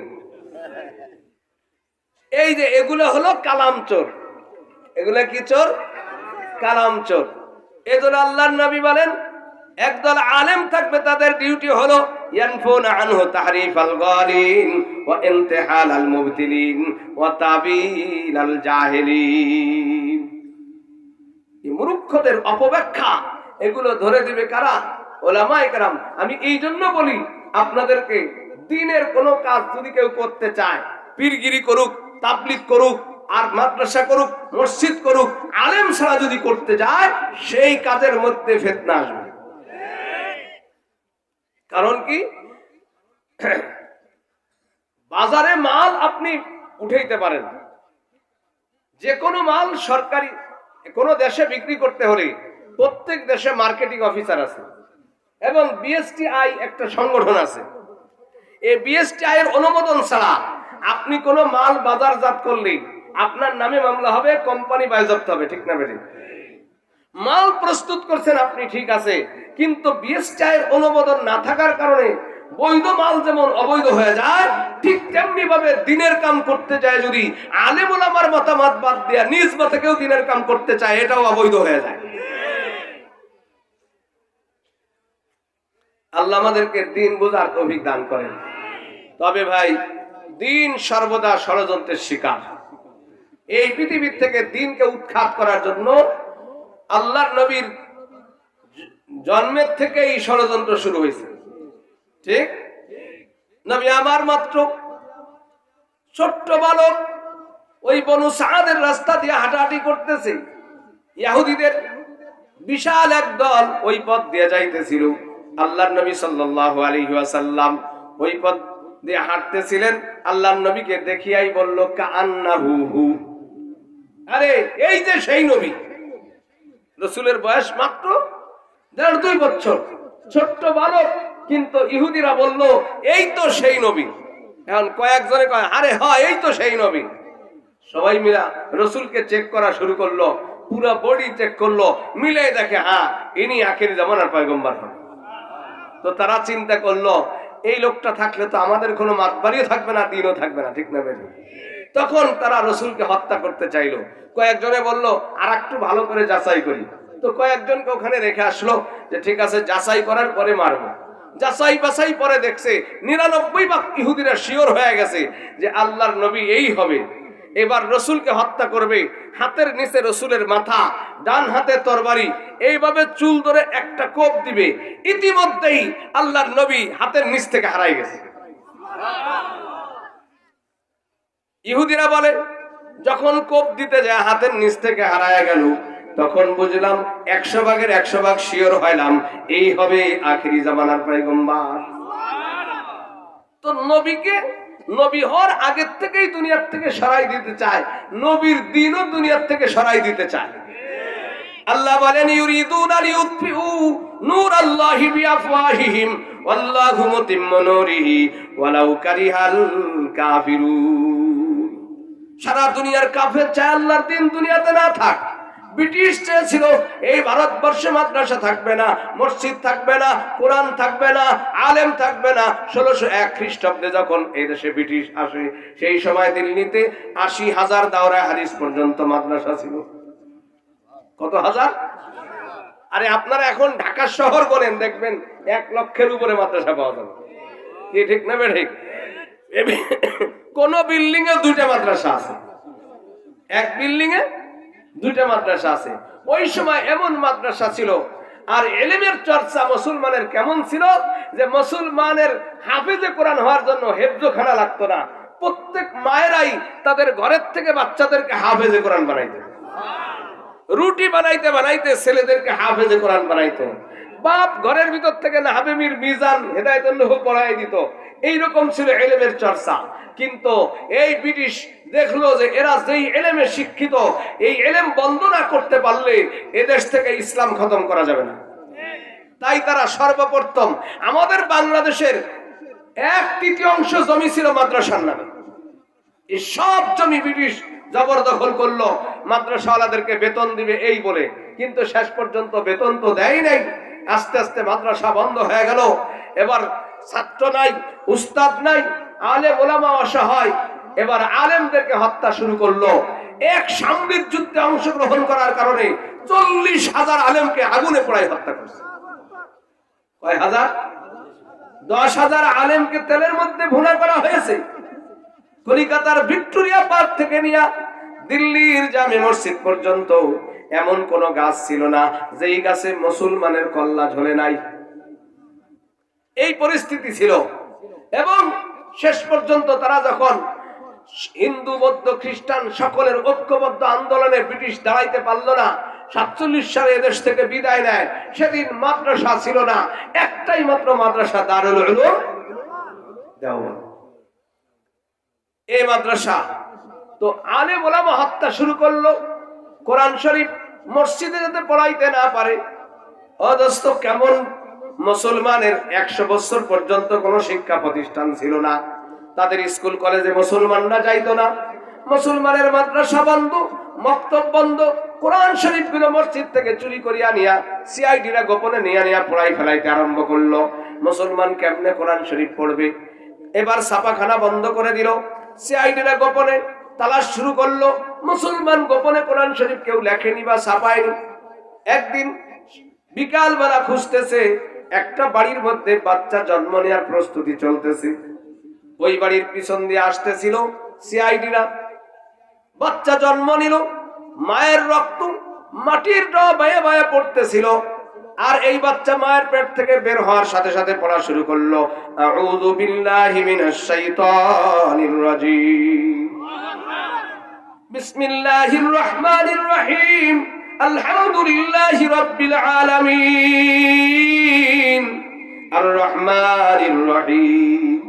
এই যে এগুলো হলো কালাম চোর। এগুলা কি চোর? কালাম চোর। এজন্য আল্লাহর নবী বলেন একদল আলেম থাকবে, তাদের ডিউটি হলো ইয়ানফুনা আনহু তাহরিফাল গালিন ওয়া ইনতিহালাল মুবতিলিন ওয়া তাবিলাল জাহিলিন। এই মূর্খদের অপব্যাখ্যা এগুলো ধরে দিবে কারা? উলামায়ে কেরাম। আমি এই জন্য বলি আপনাদেরকে, দ্বীনের কোনো কাজ যদি কেউ করতে চায়, পীরগিরি করুক, তাবলীগ করুক, আর মাদ্রাসা করুক, মসজিদ করুক, আলেম ছাড়া যদি করতে যায়, সেই কাজের মধ্যে ফিতনা আসবে। কারণ কি? বাজারে মাল আপনি উঠাইতে পারেন, যে কোনো মাল সরকারি কোন দেশে বিক্রি করতে হলে প্রত্যেক দেশে মার্কেটিং অফিসার আছে এবং বিএসটিআই একটা সংগঠন আছে। এই বিএসটিআই এর অনুমোদন ছাড়া আপনি কোনো মাল বাজারজাত করলে আপনার নামে মামলা হবে, কোম্পানি বাজেয়াপ্ত হবে, ঠিক না বেঠিক? মাল প্রস্তুত করছেন আপনি, ঠিক আছে, কিন্তু বিএসটিআই এর অনুমোদন না থাকার কারণে বৈধ মাল যেমন অবৈধ হয়ে যায়, ঠিক তেমনি ভাবে দিনের কাম করতে যায় যদি আলেম ওলামার মতামত বাদ দিয়ে নিজ মতে কেউ দিনের কাম করতে চায়, এটাও অবৈধ হয়ে যায়। আল্লাহ আমাদেরকে দিন বোঝার তৌফিক দান করেন। তবে ভাই, দিন সর্বদা ষড়যন্ত্রের শিকার। এই পৃথিবীর থেকে দিনকে উৎখাত করার জন্য আল্লাহর নবীর জন্মের থেকে এই ষড়যন্ত্র শুরু হয়েছে। ঠিক? নবী আমার মাত্র ছোট্ট বালক, ওই বনু সাদের রাস্তা দিয়ে হাঁটাহাঁটি করতেছে। ইহুদিদের বিশাল এক দল ওই পথ দিয়ে যাইতেছিল। আল্লাহর নবী সাল্লাল্লাহু আলাইহি ওয়াসাল্লাম ওই পথ দিয়ে হাঁটতেছিলেন। আল্লাহর নবীকে দেখিয়াই বলল কাআন্নাহু হু, আরে এই যে সেই নবী। রাসূলের বয়স মাত্র 1.5 বছর, ছোট্ট বালক, কিন্তু ইহুদিরা বলল এই তো সেই নবী। এখন কয়েকজনে কয় আরে হ্যাঁ এই তো সেই নবী। সবাই মিলা রাসূলকে চেক করা শুরু করলো, পুরো বডি চেক করলো, মিলে দেখে হ্যাঁ ইনি আখেরি জামানার পয়গম্বর হবে। তো তারা চিন্তা করলো এই লোকটা থাকলে তো আমাদের কোনো মাতবাড়িও থাকবে না, দিনও থাকবে না, ঠিক না বেঠিক? তখন তারা রাসূলকে হত্যা করতে চাইলো। কয়েকজনে বলল আর একটু ভালো করে যাচাই করি। তো কয়েকজনকে ওখানে রেখে আসলো যে ঠিক আছে যাচাই করার পরে মারবো। যাচাই বাছাই পরে দেখছে 99 ইহুদিরা শিওর হয়ে গেছে যে আল্লাহর নবী এই হবে। এবার রাসূলকে হত্যা করবে, হাতের নিচে রাসূলের মাথা, ডান হাতে তরবারি, এইভাবে চুল ধরে একটা কোপ দিবে। ইতিমধ্যেই আল্লাহর নবী হাতের নিচ থেকে হারাই গেছে। ইহুদিরা বলে যখন কোপ দিতে যায় হাতের নিচ থেকে হারায়া গেল, তখন বুঝলাম 100 ভাগের 100 ভাগ শিওর হইলাম এই হবে আখেরি জামানার পয়গম্বর। তো নবীকে নবী হওয়ার আগের থেকেই দুনিয়ার থেকে সরাই দিতে চায়, নবীর দিনও দুনিয়ার থেকে সরাই দিতে চায়। আল্লাহ বলেন ইউরিদুনা লিউতফিউ নূরাল্লাহি বিআফওয়াহিহিম ওয়াল্লাহু মুতিম্মু নূরিহি ওয়ালাউ কারিহাল কাফিরুন। সারা দুনিয়ার কাফের চায় আল্লাহর দিন দুনিয়াতে না থাক। ব্রিটিশ চেয়েছিল এই ভারতবর্ষে মাদ্রাসা থাকবে না, মসজিদ থাকবে না, কোরআন থাকবে না, আলেম থাকবে না। 1601 খ্রিস্টাব্দে যখন এই দেশে ব্রিটিশ আসে, সেই সময় দিল্লিতে 80,000 দাওরায়ে হাদিস পর্যন্ত মাদ্রাসা ছিল। কত হাজার? আরে আপনারা এখন ঢাকা শহর বলেন, দেখবেন 1 লক্ষের উপরে মাদ্রাসা পাওয়া যাবে। কি ঠিক না ঠিক? কোন বিল্ডিং এ 2টা মাদ্রাসা আছে, এক বিল্ডিং এ 2টা মাদ্রাসা আছে। ওই সময় এমন মাদ্রাসা ছিল। আর ইলমের চর্চা মুসলমানের কেমন ছিল যে মুসলমানের হাফেজে কোরআন হওয়ার জন্য হেফজখানা লাগতো না। প্রত্যেক মায়েরাই তাদের ঘরের থেকে বাচ্চাদেরকে হাফেজে কোরআন বানাইতো। রুটি বানাইতে বানাইতে ছেলেদেরকে হাফেজে কোরআন বানাইতো। বাপ ঘরের ভিতর থেকে নাহাবেমির মিজান হেদায়েতুন পড়াই দিত। এইরকম ছিল ইলমের চর্চা। কিন্তু এই ব্রিটিশ দেখলো যে এরা যেই ইলমে শিক্ষিত, এই ইলম বন্ধ না করতে পারলে এদেশ থেকে ইসলাম খতম করা যাবে না। তাই তারা সর্বপ্রথম আমাদের বাংলাদেশের 1/3 জমি ছিল মাদ্রাসার নামে। এই সব জমি ব্রিটিশ জবরদখল করলো মাদ্রাসাওয়ালাদেরকে বেতন দিবে এই বলে, কিন্তু শেষ পর্যন্ত বেতন তো দেয় নাই। আস্তে আস্তে মাদ্রাসা বন্ধ হয়ে গেল। এবার ছাত্র নাই, উস্তাদ নাই, আলেম ওলামা অসহায়। এবার আলেমদেরকে হত্যা শুরু করলো। এক সামরিক যুদ্ধে অংশগ্রহণ করার কারণে 40,000 আলেমকে আগুনে পোড়ায় হত্যা করছে। কয় হাজার? 10,000 আলেমকে তেলের মধ্যে ভুনা করা হয়েছে। কলকাতার ভিক্টোরিয়া পার্ক থেকে নিয়ে দিল্লির জামে মসজিদ পর্যন্ত এমন কোন গাছ ছিল না যেই গাছে মুসলমানের কল্লা ঝোলে নাই। এই পরিস্থিতি ছিল। এবং শেষ পর্যন্ত তারা যখন হিন্দু বৌদ্ধ খ্রিস্টান সকলের ঐক্যবদ্ধ আন্দোলনে ব্রিটিশ দাঁড়াইতে পারল না, 47 সালে এদেশ থেকে বিদায় নেয়, সেদিন মাদ্রাসা ছিল না। একটাই মাত্র মাদ্রাসা, দারুল উলুম দেওবন্দ। এই মাদ্রাসা তো আলেম ওলামা হত্যা শুরু করলো। কোরআন শরীফ মসজিদে যাতে পড়াইতে না পারে। অদস্ত কেমন মুসলমানের 100 বছর পর্যন্ত কোনো শিক্ষা প্রতিষ্ঠান ছিল না। তাদের স্কুল কলেজে মুসলমানরা যাইতো না। মুসলমানের মাদ্রাসা বন্ধ, মক্তব বন্ধ। কোরআন শরীফ গুলো মসজিদ থেকে চুরি করিয়া নিয়া সিআইডিরা গোপনে নিয়া পড়াই ফেলাইতে আরম্ভ করলো। মুসলমান কেমনে কোরআন শরীফ পড়বে? এবার ছাপাখানা বন্ধ করে দিল। সিআইডিরা গোপনে তালাশ শুরু করলো। মুসলমান গোপনে কোরআন শরীফ কেউ লেখেনি বা ছাপায়নি। একদিন বিকাল বেলা খুঁজতেছে, একটা বাড়ির মধ্যে বাচ্চা জন্ম নেওয়ার প্রস্তুতি চলতেছে। ওই বাড়ির পিছন দিয়ে আসতেছিল সিআইডিরা। বাচ্চা জন্ম নিল, মায়ের রক্ত মাটির ড বায়ে বায়ে পড়তেছিল। আর এই বাচ্চা মায়ের পেট থেকে বের হওয়ার সাথে সাথে পড়া শুরু করলো, আউযু বিল্লাহি মিনাশ শাইতানির রাজীম, বিসমিল্লাহির রহমানির রহিম, আলহামদুলিল্লাহি রাব্বিল আলামিন, আর রহমানির রহিম।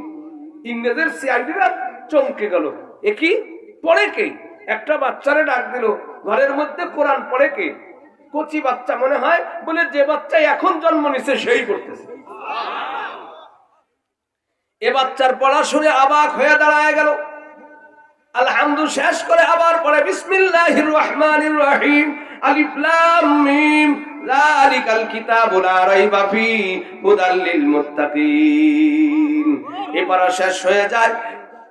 ইংরেজের সিআইডিরা চমকে গেল। এ কি পড়ে কে? একটা বাচ্চারে ডাক দিল, ঘরের মধ্যে কোরআন পড়ে কে? কচি বাচ্চা মনে হয়, বলে যে বাচ্চা এখন জন্ম নিছে সেই পড়তেছে। এ বাচ্চার পড়া শুনে অবাক হয়ে দাঁড়ায় গেল। আলহামদু শেষ করে আবার পড়ে বিসমিল্লাহির রহমানির রহিম, আলিফ লাম মিম, যালিকাল কিতাবু লা রাইবা ফি, হুদাল লিল মুত্তাকিন। এ পড়া শেষ হয়ে যায়।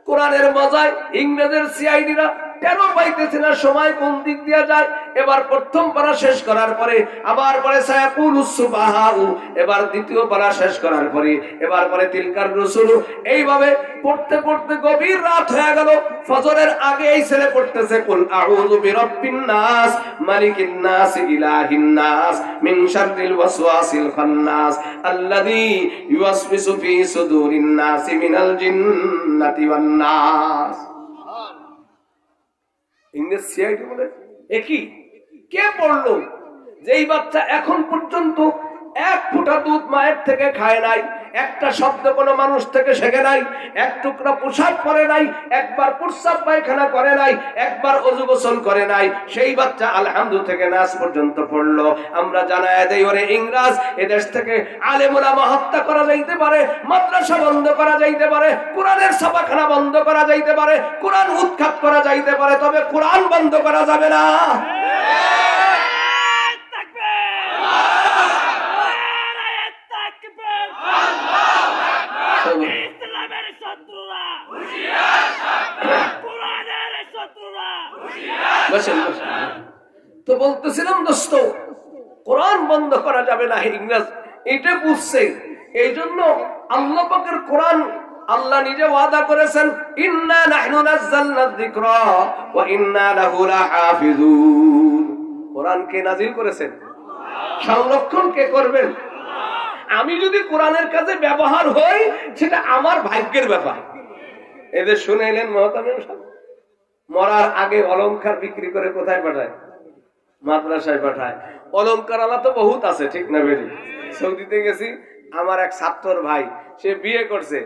কোরআনের মজায় ইংরেজের সিআইডিরা টেরও পাইতেছে না সময় কোন দিক দিয়ে যায়। এবার প্রথম পারা শেষ করার পরে আবার পরে সায়াকুলুস সুবহাউ, এবার দ্বিতীয় পারা শেষ করার পরে এবার পরে তিলকার রসুল। এইভাবে পড়তে পড়তে গভীর রাত হয়ে গেল। ফজরের আগে এই ছেলে পড়তেছে কুল আউযু বিরাব্বিন নাস, মালিকিন নাস, ইলাহিন নাস, মিন শাররিল ওয়াসওয়াসিল খান্নাস, আল্লাযী ইউওয়াসওয়িসু ফি সুদুরিন নাস মিনাল জিন্নাতি ওয়ান নাস। ইংরেজ সিআইডি বলে, একই কে পড়লো? যেই বাচ্চা এখন পর্যন্ত 1 ফোঁটা দুধ মায়ের থেকে খায় নাই, একটা শব্দ কোনো মানুষ থেকে শেখে নাই, এক টুকরা পোশাক পরে নাই, একবার প্রস্রাব পায়খানা করে নাই, একবার ওযু গোসল করে নাই, সেই বাচ্চা আলহামদু থেকে নাস পর্যন্ত পড়লো। আমরা জানায় দেই ওরে ইংরেজ, এদেশ থেকে আলেম ওলামা হত্যা করা যাইতে পারে, মাদ্রাসা বন্ধ করা যাইতে পারে, কোরআনের ছাপাখানা বন্ধ করা যাইতে পারে, কোরআন উৎখাত করা যাইতে পারে, তবে কোরআন বন্ধ করা যাবে না। তো বলতেছিলাম দোস্ত, কোরআন বন্ধ করা যাবে না, ইংরেজ এটা বুঝছে। এই জন্য আল্লাহ পাকের কোরআন আল্লাহ নিজে ওয়াদা করেছেন, ইন্না নাহনু নাযালনা যিকরা ওয়া ইন্না লাহু লাহাফিজুন। কোরআন কে নাজিল করেছেন? সংরক্ষণ কে করবেন? আমি যদি কোরআনের কাছে ব্যবহার হই সেটা আমার ভাগ্যের ব্যাপার। এদের শুনে এলেন মহতামিম সাহেব, মরার আগে অলংকার বিক্রি করে কোথায় পাঠায়? মাদ্রাসায় পাঠায়। অলংকার আলা তো বহুত আছে, ঠিক না বেরি? সৌদিতে গেছি, আমার এক ছাত্র ভাই, সে বিয়ে করছে,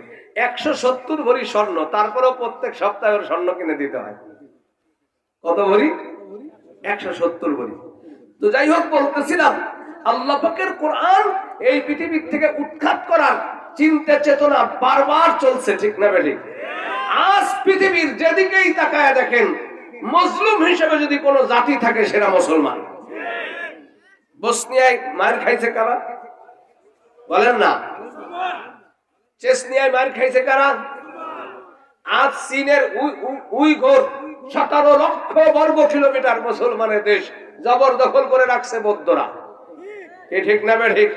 170 ভরি স্বর্ণ, তারপরেও প্রত্যেক সপ্তাহে ওর স্বর্ণ কিনে দিতে হয়। কত ভরি? 170 ভরি। তো যাই হোক, বলতেছিলাম আল্লাহ পাকের কোরআন এই পৃথিবীর থেকে উৎখাত করার চিন্তা চেতনা বারবার চলছে, ঠিক না বেরি? আজ পৃথিবীর যেদিকেই তাকায় দেখেন, মুসলিম হিসেবে যদি কোনো জাতি থাকে সেটা মুসলমান। বসনিয়ায় মার খাইছে কারা? বলেন না। চেচনিয়ায় মার খাইছে কারা? আজ চীনের উইঘুর 17 লক্ষ বর্গ কিলোমিটার মুসলমানের দেশ জবরদখল করে রাখছে বৌদ্ধরা, ঠিক না ঠিক?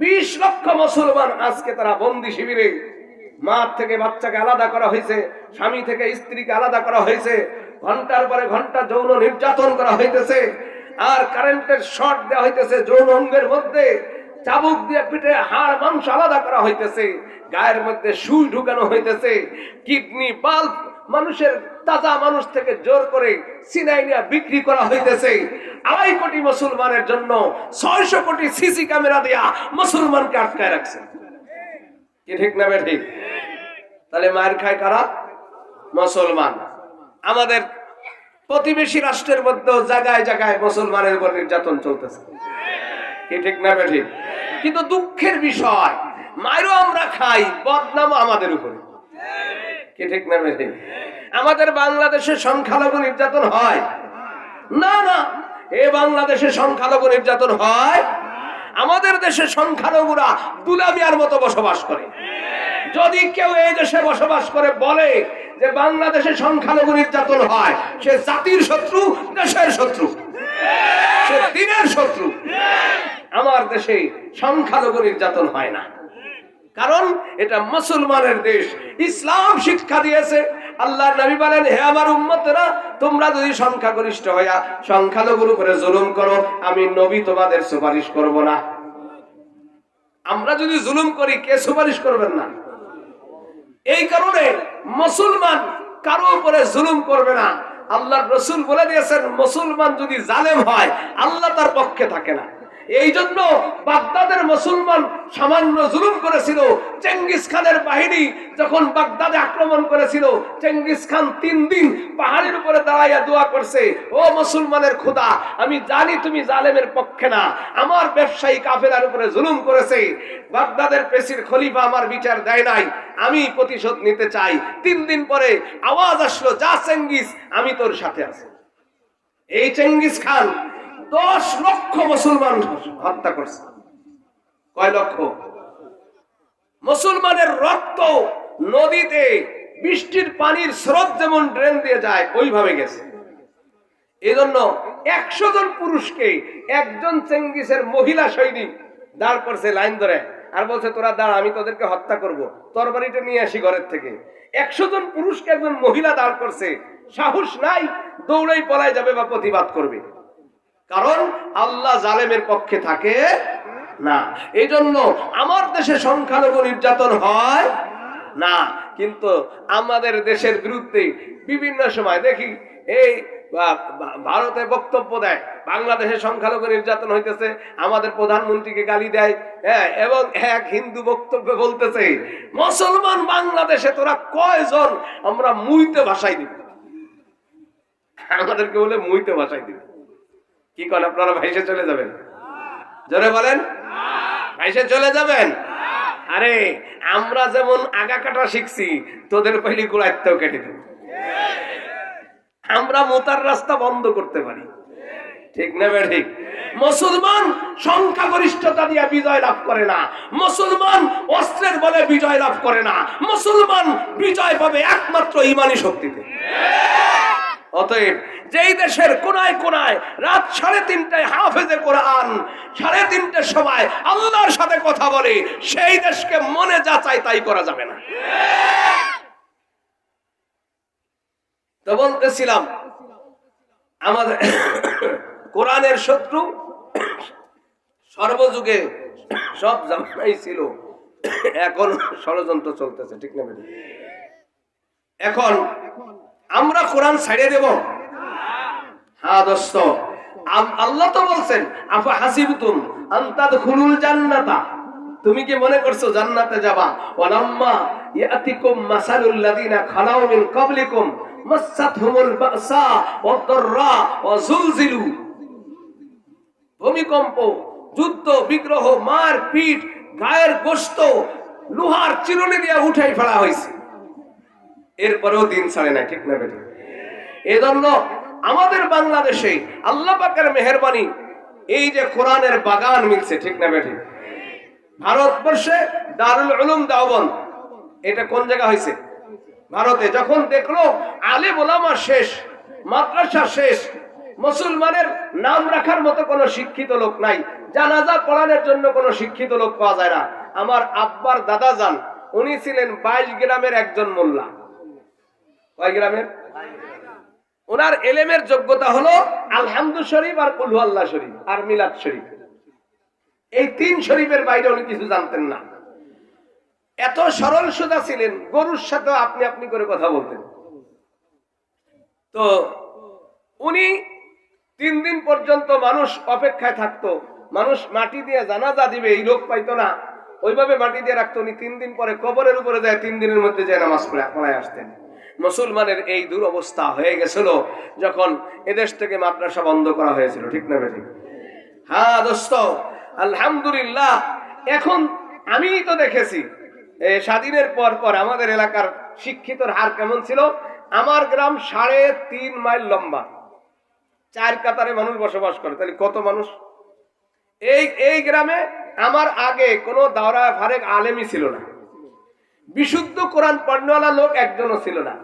20 লক্ষ মুসলমান আজকে তারা বন্দী শিবিরে, মা থেকে বাচ্চাকে আলাদা করা হয়েছে, স্বামী থেকে স্ত্রীকে আলাদা করা হয়েছে, ঘন্টার পরে ঘন্টা যৌন নির্যাতন করা হইতেছে, আর কারেন্টের শর্ট দেওয়া হইতেছে যৌন অঙ্গের মধ্যে, চাবুক দিয়ে পিঠে হাড় মাংস আলাদা করা হইতেছে, গায়ের মধ্যে সুই ঢুকানো হইতেছে, কিডনি বাল্ব মানুষের তাজা মানুষ থেকে জোর করে সিনাই নিয়ে বিক্রি করা হইতেছে। 2.5 কোটি মুসলমানের জন্য 600 কোটি সিসি ক্যামেরা দিয়া মুসলমানকে আটকায় রাখছে, কি ঠিক না ঠিক? তাহলে মার খায় কারা? মুসলমান। আমাদের প্রতিবেশী রাষ্ট্রের মধ্যেও জায়গায় জায়গায় মুসলমানের উপর নির্যাতন চলতেছে, কি ঠিক না ঠিক? কিন্তু দুঃখের বিষয়, মায়েরও আমরা খাই, বদনাম আমাদের উপরে, কি ঠিক না ঠিক? আমাদের বাংলাদেশে সংখ্যালঘু নির্যাতন হয় না? না, এ বাংলাদেশে সংখ্যালঘু নির্যাতন হয়। আমাদের দেশে সংখ্যালঘুরা দুলামিয়ার মতো বসবাস করে। যদি কেউ এই দেশে বসবাস করে বলে যে বাংলাদেশে সংখ্যালঘু নির্যাতন হয়, সে জাতির শত্রু, দেশের শত্রু, সে দিনের শত্রু। আমার দেশে সংখ্যালঘু নির্যাতন হয় না, কারণ এটা মুসলমানের দেশ। ইসলাম শিক্ষা দিয়েছে, আল্লাহর নবী বলেন, হে আমার উম্মতরা, তোমরা যদি সংখ্যাগরিষ্ঠ হইয়া সংখ্যালঘুর উপরে জুলুম করো, আমি নবী তোমাদের সুপারিশ করব না। আমরা যদি জুলুম করি, কে সুপারিশ করবেন না? এই কারণে মুসলমান কারো উপরে জুলুম করবে না। আল্লাহর রাসূল বলে দিয়েছেন, মুসলমান যদি জালেম হয়, আল্লাহ তার পক্ষে থাকে না। এই জন্য বাগদাদের মুসলমান সামান্য জুলুম করেছিল। চেঙ্গিস খানের বাহিনী যখন বাগদাদে আক্রমণ করেছিল, চেঙ্গিস খান 3 দিন পাহাড়ের উপরে দাঁড়াইয়া দোয়া করছে, ও মুসলমানের খোদা, আমি জানি তুমি জালেমের পক্ষে না, আমার ব্যবসায়ী কাফেলার উপরে জুলুম করেছে, বাগদাদের প্রেসির খলিফা আমার বিচার দেয় নাই, আমি প্রতিশোধ নিতে চাই। 3 দিন পরে আওয়াজ আসলো, যা চেঙ্গিস, আমি তোর সাথে আছি। এই চেঙ্গিস খান 10 লক্ষ মুসলমান হত্যা করছে। কয় লক্ষ? মুসলমানের রক্ত নদীতে বৃষ্টির পানির স্রোত যেমন ড্রেন দিয়ে যায়, ওইভাবে গেছে। এজন্য 100 জন পুরুষকে একজন চেঙ্গিসের মহিলা সৈনিক দাঁড় করছে লাইন ধরে, আর বলছে, তোরা দাঁড়া, আমি তোদেরকে হত্যা করব, তরবারিটা নিয়ে আসি ঘরের থেকে। 100 জন পুরুষকে একজন মহিলা দাঁড় করছে, সাহস নাই, দৌড়েই পলায় যাবে বা প্রতিবাদ করবে, কারণ আল্লাহ জালেমের পক্ষে থাকে না। এই জন্য আমার দেশে সংখ্যালঘু নির্যাতন হয় না, কিন্তু আমাদের দেশের বিরুদ্ধে বিভিন্ন সময় দেখি, এই ভারতে বক্তব্য দেয়, বাংলাদেশে সংখ্যালঘু নির্যাতন হইতেছে, আমাদের প্রধানমন্ত্রীকে গালি দেয়, হ্যাঁ, এবং এক হিন্দু বক্তব্যে বলতেছে মুসলমান বাংলাদেশে তোরা কয়জন, আমরা মুইতে ভাষাই দিব, আমাদেরকে বলে মুইতে ভাষাই দিব। কি করেন আপনারা? ভাইসে চলে যাবেন? জোরে বলেন, ভাইসে চলে যাবেন? আরে আমরা যেমন আগা কাটা শিখছি, তোদের পহলি গোড়াইতেও কেটে দেব। আমরা মোতার রাস্তা বন্ধ করতে পারি, ঠিক না ঠিক? মুসলমান সংখ্যাগরিষ্ঠতা দিয়ে বিজয় লাভ করে না, মুসলমান অস্ত্রের বলে বিজয় লাভ করে না, মুসলমান বিজয় পাবে একমাত্র ঈমানী শক্তিতে। অতএব যেই দেশের কোনায় কোনায় রাত 3:30টায় হাফেজে কোরআন 3:30টার সময় আল্লাহর সাথে কথা বলে, সেই দেশকে মনে যা চাই তাই করা যাবে না। তো বলতেছিলাম, আমাদের কোরআনের শত্রু সর্বযুগে সব জামানাই ছিল, এখন ষড়যন্ত্র চলতেছে, ঠিক না? এখন আমরা কোরআন ছাড়িয়ে দেব? হ্যাঁ দোস্ত, আল্লাহ তো বলছেন আফা হাসিবতুম আন তাদখুলুল জান্নাতা, তুমি কি মনে করছো জান্নাতে যাবা? ওয়ালাম্মা ইয়াতিকুম মাসালুল লাযিনা খালাউ মিন ক্বাবলিকুম মাসাতহুমুল বাসা ওয়াদ-দাররা ওয়াজুলজিলু, ভূমিকম্প, যুদ্ধ, বিগ্রহ, মার পিট, গায়ের গোশত লোহার চিরুনি দিয়ে উঠাই ফেলা হয়েছে, এরপরেও দিন ছাড়ে না, ঠিক না বেটা? এজন্য আমাদের বাংলাদেশে আল্লাহ পাকের মেহেরবানি, এই যে কোরআনের বাগান মিলছে, ঠিক না বেটা? ভারতবর্ষে দারুল উলুম দেওবন্দ, এটা কোন জায়গা হয়েছে? ভারতে। যখন দেখলো আলেম ওলামা শেষ, মাদ্রাসা শেষ, মুসলমানের নাম রাখার মতো কোনো শিক্ষিত লোক নাই, জানাজা পড়ানোর জন্য কোনো শিক্ষিত লোক পাওয়া যায় না। আমার আব্বার দাদা যান, উনি ছিলেন 22 গ্রামের একজন মোল্লা। কয় গ্রামের? ওনার এলেমের যোগ্যতা হলো আলহামদু শরীফ আর কুল আল্লাহ শরীফ আর মিলাদ শরীফ, এই 3 শরীফের বাইরে উনি কিছু জানতেন না। এত সরল সোজা ছিলেন, গরুর সাথে আপনি আপনি করে কথা বলতেন। তো উনি 3 দিন পর্যন্ত মানুষ অপেক্ষায় থাকতো, মানুষ মাটি দিয়ে জানাজা দিবে এই লোক পাইতো না, ওইভাবে মাটি দিয়ে রাখতো। উনি 3 দিন পরে কবরের উপরে যায়, 3 দিনের মধ্যে যায় নামাজ পড়ায় আসতেন। মুসলমানের এই দুরবস্থা হয়ে গেছিল যখন এদেশ থেকে মাদ্রাসা বন্ধ করা হয়েছিল, ঠিক না বেঠিক? হ্যাঁ দোস্ত, আলহামদুলিল্লাহ এখন আমি তো দেখেছি স্বাধীনের পর পর আমাদের এলাকার শিক্ষিতর হার কেমন ছিল। আমার গ্রাম 3.5 মাইল লম্বা, 4 কাতারে মানুষ বসবাস করে, তাহলে কত মানুষ? এই গ্রামে আমার আগে কোনো দাওরা ফারেক আলেমই ছিল না, বিশুদ্ধ কোরআন পড়নেওয়ালা লোক একজনও ছিল না।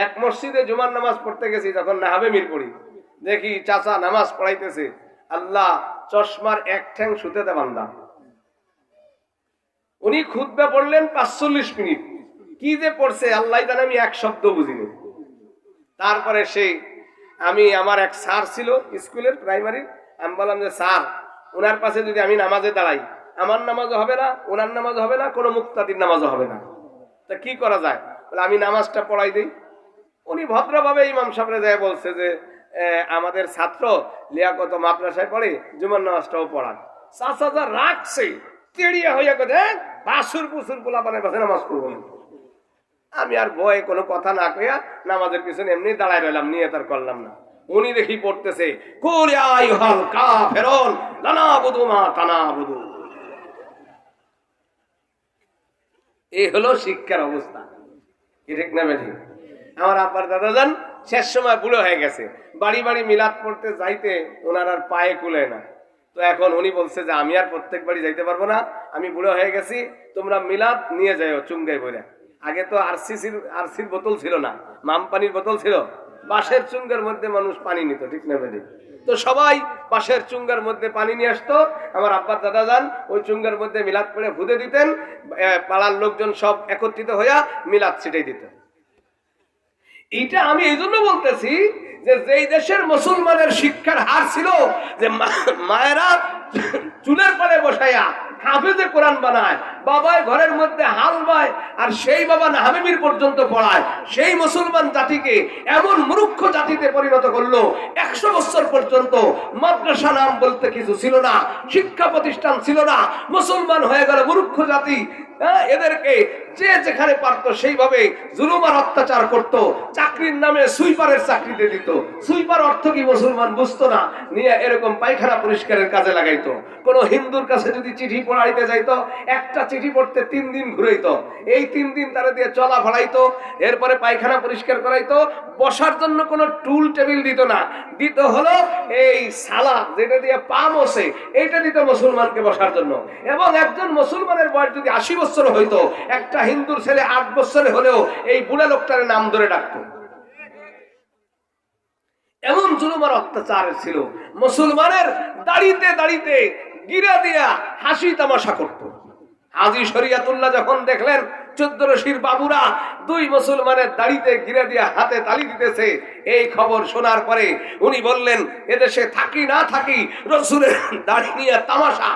এক মসজিদে জুমার নামাজ পড়তে গেছি, যখন নাহাবে মিরপুরি, দেখি চাচা নামাজ পড়াইতেছে, আল্লাহ চশমার এক ঠ্যাং সুতেতে বান্ধা। উনি খুতবা পড়লেন 45 মিনিট, কি যে পড়ছে আল্লাহ জানে, আমি এক শব্দ বুঝিনি। তারপরে আমার এক স্যার ছিল স্কুলের প্রাইমারির, আমি বললাম যে স্যার, ওনার পাশে যদি আমি নামাজে দাঁড়াই, আমার নামাজও হবে না, ওনার নামাজও হবে না, কোনো মুক্তাদির নামাজও হবে না, তা কি করা যায়? বলে আমি নামাজটা পড়াই দিই। উনি ভদ্রভাবে ইমাম সাহেবরে যায় বলছে যে আমাদের ছাত্র লিয়াকত মাদ্রাসায় পড়ে, জুমার নামাজটাও পড়ান। চাচা রাখছে তেড়িয়া হইয়া কথা, বাসুর পুসুর পোলাপানের পাশে নামাজ পড়বো না। আমি আর ভয়ে কোনো কথা না কইয়া নামাজের পিছনে এমনি দাঁড়ায় রইলাম, নিয়ে তার করলাম না। উনি দেখি পড়তেছে কুল ইয়া আইয়ুহাল কাফিরুন লা নাবুদু মা তানাবুদু। এই হলো শিক্ষার অবস্থা, কি ঠিক না বেঠিক? আমার আব্বার দাদা যান শেষ সময় বুড়ো হয়ে গেছে, বাড়ি বাড়ি মিলাদ পড়তে যাইতে ওনার আর পায়ে কুলে না। তো এখন উনি বলছে যে আমি আর প্রত্যেক বাড়ি যাইতে পারবো না, আমি বুড়ো হয়ে গেছি, তোমরা মিলাদ নিয়ে যাও চুঙ্গাই বলে। আগে তো আরসির বোতল ছিল না, মাম পানির বোতল ছিল, বাঁশের চুঙ্গার মধ্যে মানুষ পানি নিত, ঠিক না বেঠিক? তো সবাই বাঁশের চুঙ্গার মধ্যে পানি নিয়ে আসতো। আমার আব্বার দাদা যান ওই চুঙ্গার মধ্যে মিলাদ করে ফুদে দিতেন, পাড়ার লোকজন সব একত্রিত হইয়া মিলাদ ছিটাই দিত। এইটা আমি এই জন্য বলতেছি যে যেই দেশের মুসলমানের শিক্ষার হার ছিল যে মায়েরা চুলের পরে বসাইয়া হাফেজে কোরআন বানায়, বাবায় ঘরের মধ্যে হাল বায়, আর সেই বাবা হামেমির পর্যন্ত পড়ায়। সেই মুসলমান জাতিকে এমন মূর্খ জাতিতে পরিণত করলো, 100 বছর পর্যন্ত মাদ্রাসা নাম বলতে কিছু ছিল না, শিক্ষা প্রতিষ্ঠান ছিল না, মুসলমান হয়ে গেল মূর্খ জাতি। এদেরকে যে যেখানে পারত সেইভাবে জুলুম আর অত্যাচার করত। চাকরির নামে সুইপারের চাকরিতে দিত। সুইপার অর্থ কি মুসলমান বুঝতো না, নিয়ে এরকম পায়খানা পরিষ্কারের কাজে লাগাইতো। কোন হিন্দুর কাছে যদি চিঠি পড়াইতে যাইতো, একটা চিঠি পড়তে 3 দিন ঘুরাইতো। এই 3 দিন তারা দিয়ে চলা ফড়াইতো, এরপরে পায়খানা পরিষ্কার করাইতো। বসার জন্য কোনো টুল টেবিল দিত না, দিত হলো এই সালা, যেটা দিয়ে পা মোছে, এইটা দিত মুসলমানকে বসার জন্য। এবং একজন মুসলমানের বয়স যদি 80 বছর হইতো, একটা হিন্দুর ছেলে 8 বছরে হলেও এই বুড়া লোকটার নাম ধরে ডাকতো। এমন জুলুম আর অত্যাচার ছিল। মুসলমানের দাড়িতে দাড়িতে গিরা দিয়া হাসি তামাশা করত। হাজী শরিয়াতুল্লাহ যখন দেখলেন 14 রশির বাবুরা 2 মুসলমানের দাড়িতে গিরা দিয়া হাতে তালি দিতেছে, এই খবর শোনার পরে উনি বললেন, এদেশে থাকি না থাকি রসুলের দাড়ি নিয়ে তামাশা,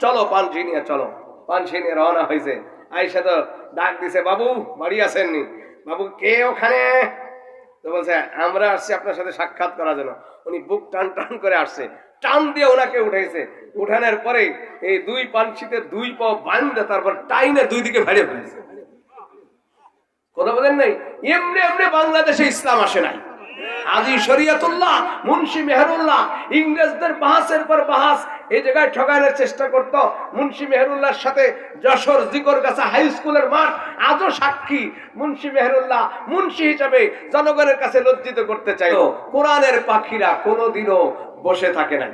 চলো পানসি নিয়ে চলো। পানসি নিয়ে রওনা হয়েছে। আয়েশা তো ডাক দিছে, বাবু বাড়ি আসেননি? বাবু কে ওখানে? তো বলছে, আমরা আসছি আপনার সাথে সাক্ষাৎ করার জন্য। উনি বুক টান টান করে আসছে, টান দিয়ে ওনাকে উঠাইছে। উঠানোর পরে এই 2 পানসিতে 2 পা বাঁধে তারপর টাইনে 2 দিকে ভাড়ে ফেলেছে। কথা বলেন নাই? এমনি এমনি বাংলাদেশে ইসলাম আসে নাই। হাজী শরিয়াতুল্লাহ, মুন্সি মেহরুল্লাহ ইংরেজদের বাহাসের পর বাহাস এই জায়গায় ঠকানোর চেষ্টা করত। মুন্সি মেহরুল্লাহর সাথে যশোর জিকরগাছা হাই স্কুলের মাঠ আজও সাক্ষী। মুন্সি মেহরুল্লাহ মুন্সি হিসাবে জনগণের কাছে লজ্জিত করতে চাইল। কোরআনের পাখিরা কোনোদিনও বসে থাকে না,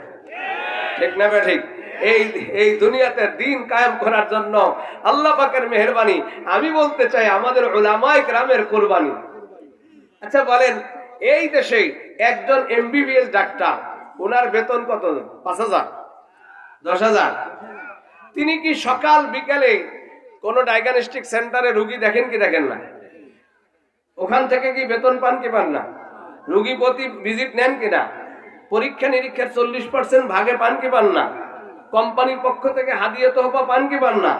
ঠিক না ঠিক? এই দুনিয়াতে দিন কায়েম করার জন্য আল্লাহ পাকের মেহেরবানি। আমি বলতে চাই আমাদের উলামায়ে কেরামের কুরবানি। আচ্ছা বলেন, এই দেশে একজন MBBS ডাক্তার, ওনার বেতন কত? 5,000, 10,000। তিনি কি সকাল বিকেলে কোন ডায়াগনস্টিক সেন্টারে রোগী দেখেন কি দেখেন না? ওখান থেকে কি বেতন পান কি পান না? রোগী প্রতি ভিজিট নেন কিনা? পরীক্ষা নিরীক্ষার 40% ভাগে পান কি পান না? কোম্পানির পক্ষ থেকে হাদিয়া তোহফা পান কি পান না?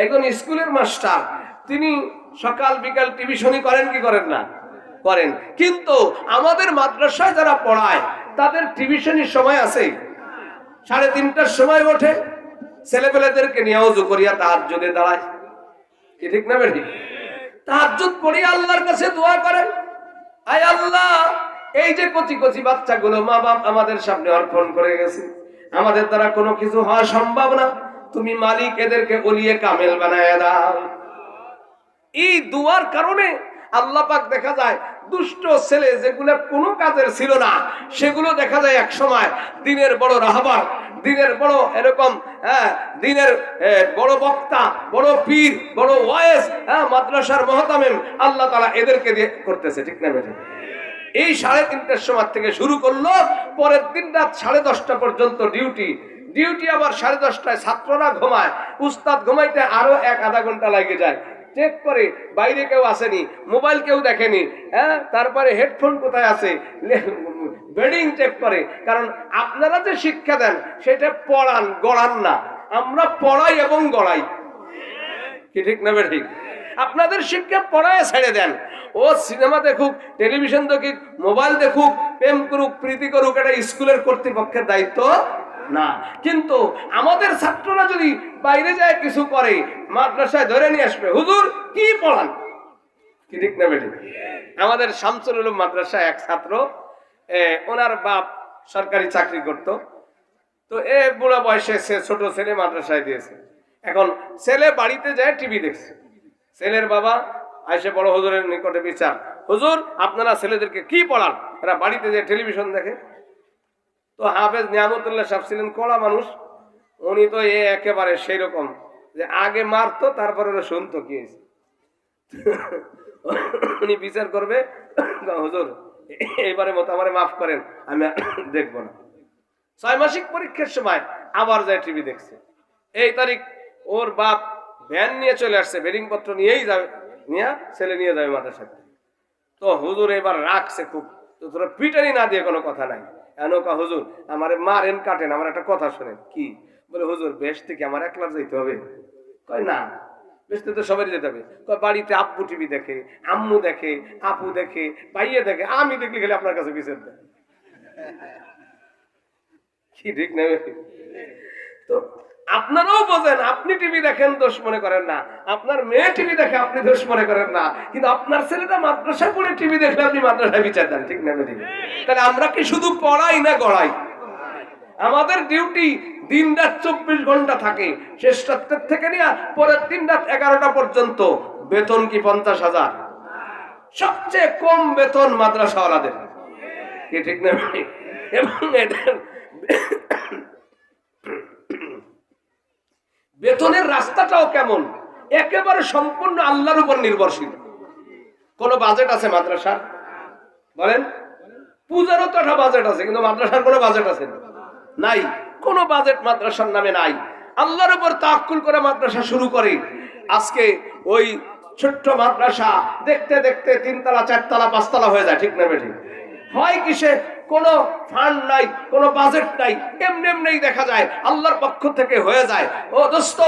একজন স্কুলের মাস্টার, তিনি সকাল বিকাল টিউশনি করেন কি করেন না? করেন। কিন্তু আমাদের মাদ্রাসায় যারা পড়ায় তাদের টিউশনির সময় আছে? 3:30টার সময় ওঠে, ছেলেপেলেদেরকে নিয়ে ওযু করিয়া তাহাজ্জুদে দাঁড়ায়, কি ঠিক না বেটি? তাহাজ্জুদ পড়িয়া আল্লাহর কাছে দোয়া করে, আয় আল্লাহ, এই যে কচি কচি বাচ্চাগুলো মা বাপ আমাদের সামনে অর্পণ করে গেছে, আমাদের দ্বারা কোনো কিছু হওয়া সম্ভব না, তুমি মালিক এদেরকে ওলিয়ে কামেল বানায় দাও। এই দুয়ার কারণে আল্লাহ পাক দেখা যায় দুষ্ট ছেলে যেগুলো কোনো কাজের ছিল না, সেগুলো দেখা যায় এক সময় দিনের বড় রাহবার, দিনের বড় এরকম দিনের বড় বক্তা, বড় পীর, বড় ওয়াইজ, মাদ্রাসার মুহতামিম, আল্লাহ তাআলা এদেরকে দিয়ে করতেছে, ঠিক না বেটা? এই 3:30টার সময় থেকে শুরু করলো, পরের দিন রাত 10:30টা পর্যন্ত ডিউটি আবার 10:30টায় ছাত্ররা ঘুমায়, উস্তাদ ঘুমাইতে আরো 1-আধা ঘন্টা লাগে যায়। চেক করে বাইরে কেউ আসেনি, মোবাইল কেউ দেখেনি, তারপরে হেডফোন কোথায় আছে, বেডিং চেক করে। কারণ আপনারা যে শিক্ষা দেন সেটা পড়ান, গড়ান না, আমরা পড়াই এবং গড়াই, কি ঠিক না ঠিক? আপনাদের শিক্ষা পড়ায় ছেড়ে দেন, ও সিনেমা দেখুক, টেলিভিশন দেখুক, মোবাইল দেখুক, প্রেম করুক, প্রীতি করুক, এটা স্কুলের কর্তৃপক্ষের দায়িত্ব না। কিন্তু আমাদের ছাত্ররা যদি বাইরে যায় কিছু করে, মাদ্রাসায় ধরে নিয়ে আসবে, হুজুর কি পড়ান, কি ঠিক না বেটি? আমাদের শামসুল উলুম মাদ্রাসায় এক ছাত্র, ওনার বাপ সরকারি চাকরি করত, তো বুড়া বয়সে সে ছোট ছেলে মাদ্রাসায় দিয়েছে। এখন ছেলে বাড়িতে যায় টিভি দেখছে, ছেলের বাবা আইসে বড় হুজুরের নিকটে বিচার, হুজুর আপনারা ছেলেদেরকে কি পড়ান? এরা বাড়িতে যে টেলিভিশন দেখে। তো হাফেজ নিয়ামতুল্লাহ সাহেব ছিলেন কড়া মানুষ, উনি তো একেবারে সেই রকম যে আগে মারতো তারপরে ওরা শুনতো কি হয়েছে। উনি বিচার করবে, হুজুর এইবারের মতো আমারে মাফ করেন, আমি দেখবো না। 6 মাসিক পরীক্ষার সময় আবার যায় টিভি দেখছে। এই তারিখ ওর বাপ ভ্যান নিয়ে চলে আসছে, বেডিং পত্র নিয়েই যাবে, ছেলে নিয়ে যাবে মাদ্রাসায়। তো হুজুর এবার রাখছে খুব, তো তোরা পিটানি না দিয়ে কোনো কথা নাই, এনকা হুজুর আমারে মারেন কাটেন, আমার একটা কথা শোনেন। কি? বলে হুজুর বেহেশতে কি আমার একলার যাইতে হবে? কয় না, বেহেশতে তো সবারই যেতে হবে। কয় বাড়িতে আব্বু টিভি দেখে, আম্মু দেখে, আপু দেখে, ভাইয়ে দেখে, আমি দেখলে গেলে আপনার কাছে বিচার দেয়। কি ঠিক না? তো আপনারাও বোঝেন, আপনি টিভি দেখেন দোষ মনে করেন না, আপনার মেয়ে টিভি দেখে আপনি দোষ মনে করেন না, কিন্তু আপনার ছেলেটা মাদ্রাসায় পড়ে টিভি দেখলে আপনি মাদ্রাসায় বিচার দেন, ঠিক না? ঠিক। তাহলে আমরা কি শুধু পড়াই না গড়াই? আমাদের ডিউটি দিন রাত 24 ঘন্টা থাকে, শেষ রাতের থেকে নিয়ে পরের দিন রাত 11টা পর্যন্ত। বেতন কি 50,000? সবচেয়ে কম বেতন মাদ্রাসাওয়ালাদের, কি ঠিক না? এবং এদের বেতনের রাস্তাটাও কেমন, একেবারে সম্পূর্ণ আল্লাহর উপর নির্ভরশীল। কোন বাজেট আছে মাদ্রাসার? বলেন। পূজারও তো একটা বাজেট আছে, কিন্তু মাদ্রাসার কোনো বাজেট আছে নাই। কোনো বাজেট মাদ্রাসার নামে নাই। আল্লাহর উপর তাওয়াক্কুল করে মাদ্রাসা শুরু করে। আজকে ওই ছোট্ট মাদ্রাসা দেখতে দেখতে 3 তলা 4 তলা 5 তলা হয়ে যায়, ঠিক না বেঠিক? হয় কিসে? কোনো ফান্ড নাই, কোনো বাজেট নাই, এমনি এমনি দেখা যায় আল্লাহর পক্ষ থেকে হয়ে যায়। ও দোস্ত,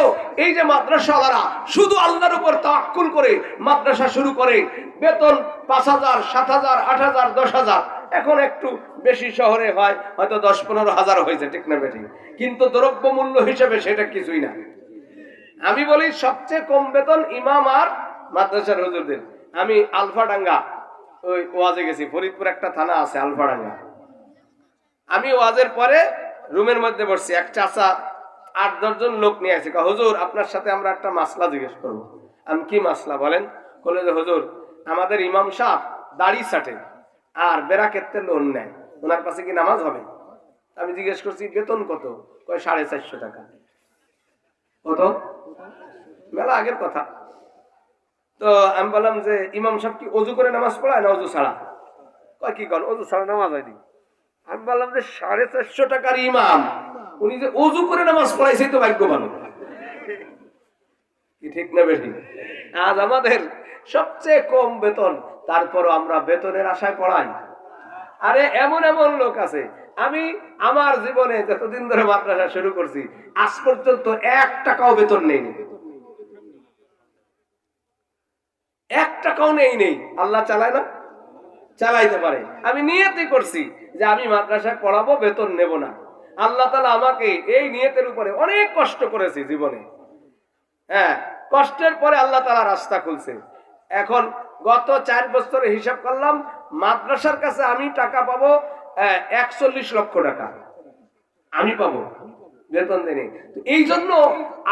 এই যে মাদ্রাসাওয়ালারা শুধু আল্লাহর উপর তাওয়াক্কুল করে মাদ্রাসা শুরু করে, বেতন 5,000, 7,000, 8,000, 10,000, এখন একটু বেশি শহরে হয় হয়তো 10-15,000 হয়েছে, ঠিক না বেঠিক? কিন্তু দ্রব্য মূল্য হিসেবে সেটা কিছুই না। আমি বলি সবচেয়ে কম বেতন ইমাম আর মাদ্রাসার হুজুরদের। আমি আলফাডাঙ্গা ওই ওয়াজে গেছি, ফরিদপুর একটা থানা আছে আলফাডাঙ্গা। আমি ওয়াজের পরে রুমের মধ্যে বসছি, এক চাচা 8-10 জন লোক নিয়ে আসে। হুজুর আপনার সাথে আমরা একটা মাসলা জিজ্ঞেস করবো। আমি কি মাসলা বলেন? বলে যে হুজুর আমাদের ইমাম সাহেব দাড়ি ছাটে আর বেরাকেতে লোন নেয়, ওনার কাছে কি নামাজ হবে? আমি জিজ্ঞেস করছি বেতন কত? কয় 450 টাকা। কত? মেলা আগের কথা। তো আমি বললাম যে ইমাম সাহেব কি অজু করে নামাজ পড়ায় না অজু ছাড়া? কয় কি করেন, অজু ছাড়া নামাজ হয়নি। আমি বললাম যে 450 টাকার ইমাম, উনি যে অজু করে নামাজ পড়াইছে তো ভাগ্যবান, কি ঠিক না বেশি? আজ আমাদের সবচেয়ে কম বেতন, তারপরও আমরা বেতনের আশায় পড়াই। আরে এমন এমন লোক আছে, আমি আমার জীবনে যতদিন ধরে মাদ্রাসা শুরু করছি আজ পর্যন্ত 1 টাকাও বেতন নেই, 1 টাকাও নেই। আল্লাহ চালায় না? চালাইতে পারে। আমি নিয়তই করছি যে আমি মাদ্রাসায় পড়াবো, বেতন নেব না। আল্লাহ তাআলা আমাকে এই নিয়তের উপরে অনেক কষ্ট করেছি জীবনে। হ্যাঁ, কষ্টের পরে আল্লাহ তাআলা রাস্তা খুলছে। এখন গত 4 বছরে হিসাব করলাম মাদ্রাসার কাছে আমি টাকা পাবো 41 লক্ষ টাকা আমি পাবো, বেতন দেনি। এই জন্য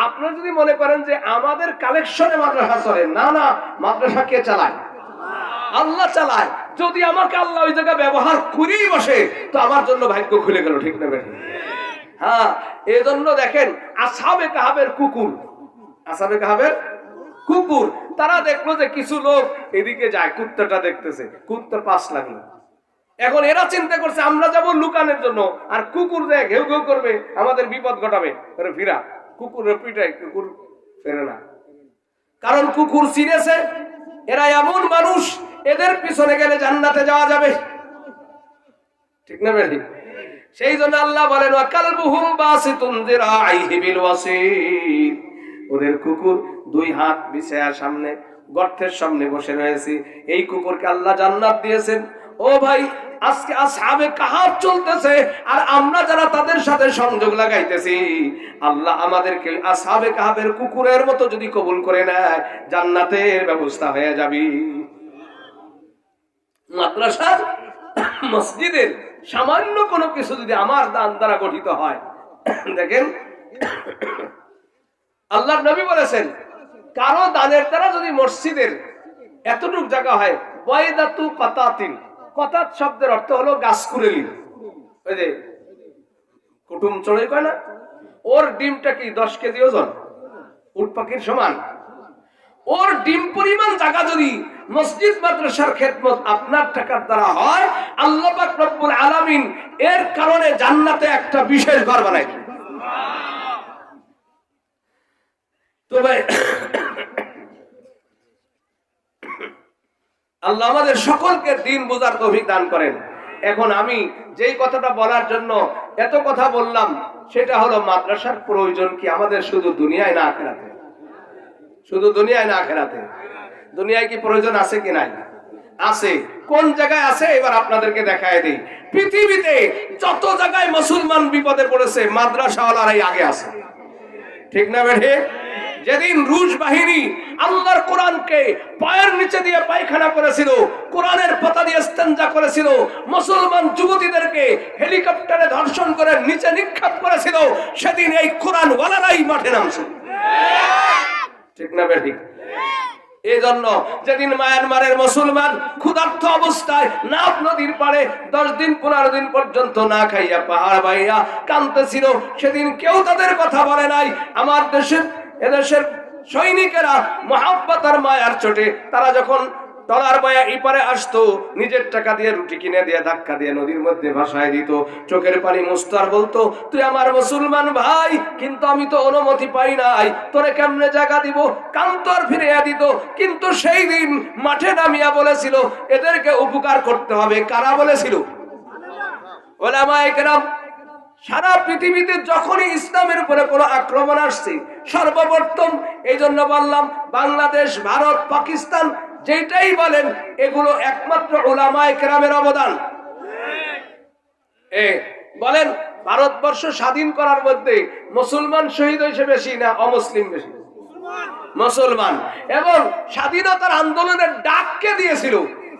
আপনারা যদি মনে করেন যে আমাদের কালেকশনে মাদ্রাসা চলে, না না, মাদ্রাসা কে চালায়? আল্লাহ চালায়। যদি আমাকে আল্লাহ ওই জায়গা ব্যবহার করেই বসে তো আমার জন্য ভাগ্য খুলে গেল, ঠিক না বেঠিক? হ্যাঁ, এই জন্য দেখেন আসহাবে কাহাবের কুকুর, আসহাবে কাহাবের কুকুর, তারা দেখলো যে কিছু লোক এদিকে যায়, কুত্তাটা দেখতেছে, কুত্তার পাশ লাগলো। এখন এরা চিন্তা করছে আমরা যাব লুকানোর জন্য, আর কুকুর যায় ঘেউ ঘেউ করবে, আমাদের বিপদ ঘটাবে। ফিরা কুকুরের পিটাই, কুকুর ফেরে না, কারণ কুকুর চিনেছে এরা এমন মানুষ, এদের পিছনে গেলে জান্নাতে যাওয়া যাবে, ঠিক না বেঠি? সেই জন্য আল্লাহ বলেন ওয়াকালবুহুম বাসিতুন যিরাইহি বিল ওয়াসিদ, ওদের কুকুর 2 হাত বিছায়া সামনে গর্তের সামনে বসে রয়েছে। এই কুকুরকে আল্লাহ জান্নাত দিয়েছেন। ও ভাই, আজকে আসহাবে কাহাফ চলতেছে আর আমরা যারা তাদের সাথে সংযোগ লাগাইতেছি, আল্লাহ আমাদেরকে আসহাবে কাহাফের কুকুরের মতো যদি কবুল করে নেয় জান্নাতের ব্যবস্থা হয়ে যাবে। মাদ্রাসা মসজিদের সামান্য কোনো কিছু যদি আমার দান দ্বারা গঠিত হয়, দেখেন আল্লাহর নবী বলেছেন কারো দানের দ্বারা যদি মসজিদের এতটুক জায়গা হয়, বাইদাতু কাতাতিন, কাতাত শব্দের অর্থ হলো গাছ কুড়েলি, ওই যে কুটুম চড়াই কয় না, ওর ডিমটা কি 10 কেজি ওজন, উট পাখির সমান। ওর ডিম পরিমাণ জায়গা যদি মসজিদ মাদ্রাসার খেদমত আপনার টাকার দ্বারা হয়, আল্লাহ পাক রব্বুল আলামিন এর কারণে জান্নাতে একটা বিশেষ ঘর বানায়। তবে আল্লাহ আমাদের সকলকে দিন বোঝার তৌফিক দান করেন। এখন আমি যেই কথাটা বলার জন্য এত কথা বললাম, সেটা হলো মাদ্রাসার প্রয়োজন কি আমাদের শুধু দুনিয়ায় না আখিরাতে? শুধু দুনিয়ায় না আখিরাতে? দুনিয়ায় কি প্রয়োজন আছে কি নাই? আছে। কোন জায়গায় আছে এবার আপনাদেরকে দেখায় দিই। পৃথিবীতে যত জায়গায় মুসলমান বিপদে পড়েছে মাদ্রাসাওয়ালারাই আগে আছে, ঠিক না বেঠে? যেদিন রুশ বাহিনী আল্লাহর কোরআনকে পায়ের নিচে দিয়ে পায়খানা করেছিল, কোরআনের পাতা দিয়ে ইস্তেঞ্জা করেছিল, মুসলমান যুবতীদেরকে হেলিকপ্টারে ধর্ষণ করে নিচে নিক্ষেপ করেছিল, সেদিন এই কোরআন ওয়ালারাই মাঠে নামছে, ঠিক না বেঠি? এই জন্য যেদিন মায়ানমারের মুসলমান ক্ষুধার্ত অবস্থায় নাফ নদীর পাড়ে 10 দিন 15 দিন পর্যন্ত না খাইয়া পাহাড় বাইয়া কাঁদতেছিল, সেদিন কেউ তাদের কথা বলে নাই। আমার দেশের এদেশের সৈনিকেরা মহাব্বত আর মায়ার চোটে তারা যখন টলার বয়া ইপারে আসতো, নিজের টাকা দিয়ে রুটি কিনে দিয়ে ধাক্কা দিয়ে নদীর মধ্যে ভাসায় দিত, চোখের পানি মুস্তার বলতো, তুই আমার মুসলমান ভাই, কিন্তু আমি তো অনুমতি পাই নাই, তোরে কেমনে জায়গা দিব, কান্তর ফিরিয়ে দিত। কিন্তু সেই দিন মাঠে নামিয়া বলেছিল এদেরকে উপকার করতে হবে। কারা বলেছিল? উলামায়ে কেরাম। সারা পৃথিবীতে যখনই ইসলামের উপরে কোনো আক্রমণ আসছে সর্বপ্রথম, এই জন্য বললাম বাংলাদেশ, ভারত, পাকিস্তান যেটাই বলেন এগুলো একমাত্র উলামায়ে কেরামের অবদান। বলেন ভারতবর্ষ স্বাধীন করার মধ্যে মুসলমান শহীদ হয়েছে বেশি না অমুসলিম বেশি? মুসলমান। এবং স্বাধীনতার আন্দোলনের ডাককে দিয়েছিল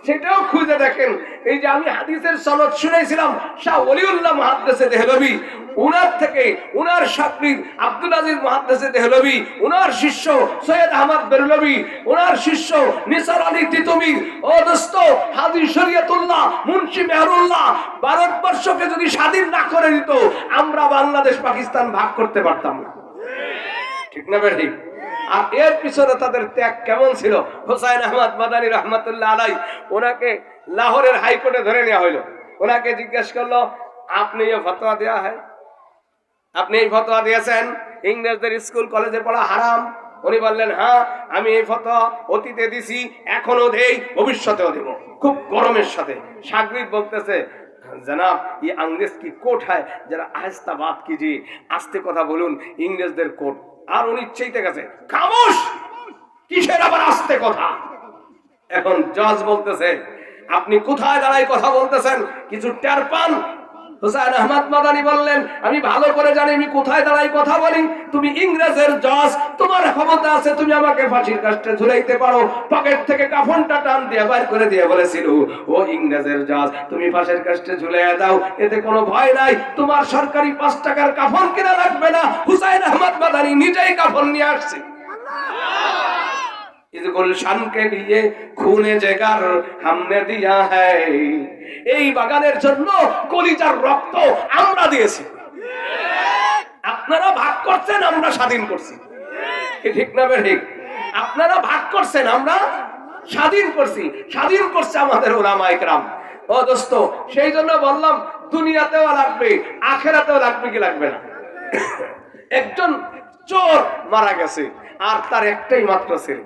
সেটাও খুঁজে দেখেন। এই যে আমি হাদিসের সনদ শুনেছিলাম শাহ ওলিউল্লাহ মুহাদ্দিসে দেহলভী, উনার থেকে উনার শাকরিদ আব্দুল আজিজ মুহাদ্দিসে দেহলভী, উনার শিষ্য সৈয়দ আহমদ বেরলভী, উনার শিষ্য নিসার আলী তিতুমী, ও দোস্ত হাজী শরীয়তুল্লাহ, মুন্সি মেহরুল্লাহ, ভারতবর্ষকে যদি স্বাধীন না করে দিত আমরা বাংলাদেশ পাকিস্তান ভাগ করতে পারতাম না, ঠিক না বেঠি? আর এর পিছনে তাদের ত্যাগ কেমন ছিল। হুসাইন আহমদ মাদানী রহমতুল্লাহ আলাই, ওনাকে লাহোরের হাইকোর্টে ধরে নেওয়া হইলো। ওনাকে জিজ্ঞেস করলো, আপনি এই ফতোয়া দেয়া হয়, আপনি এই ফতোয়া দিয়েছেন ইংরেজদের স্কুল কলেজে পড়া হারাম? উনি বললেন, হ্যাঁ আমি এই ফতোয়া অতীতে দিছি, এখনো দেই, ভবিষ্যতেও দেব। খুব গরমের সাথে শাগরিদ বলতেছে, জনাব ये अंग्रेज की कोर्ट है, जरा आहिस्ता बात कीजिए, आस्ते কথা বলুন, ইংরেজদের কোর্ট। আর উনি চাইতে গেছে, খামোশ, কিসের আবার আস্তে কথা? এখন জজ বলতেছে, আপনি কোথায় দাঁড়াই কথা বলতেছেন, কিছু টের পান? হুসাইন আহমদ মাদানী বললেন, আমি ভালো করে জানি আমি কোথায় দাঁড়াই কথা বলি। তুমি ইংরেজের জজ, তোমার ক্ষমতা আছে, তুমি আমাকে ফাঁসির কাস্টে ঝুলাইতে পারো। পকেট থেকে কাফনটা টান দিয়ে বাইর করে দিয়ে বলেছিল, ও ইংরেজের জজ, তুমি ফাঁসির কাস্টে ঝুলাইয়া দাও, এতে কোনো ভয় নাই, তোমার সরকারি 5 টাকার কাফন কিনা লাগবে না। হুসাইন আহমদ মাদানী নিজেই কাফন নিয়ে আসছে। इस गुलशन के लिए खूने जिगर हमने दिया है, এই বাগানের জন্য কলিজার রক্ত আমরা দিয়েছি। আপনারা ভাগ করছেন, আমরা স্বাধীন করছি, ঠিক না ঠিক? আপনারা ভাগ করছেন, আমরা স্বাধীন করছি। স্বাধীন করছে আমাদের উলামায়ে কেরাম। ও দোস্ত, সেই জন্য বললাম দুনিয়াতেও লাগবে, আখিরাতেও লাগবে কি লাগবে না? একজন চোর মারা গেছে আর তার একটাই মাত্র ছেলে।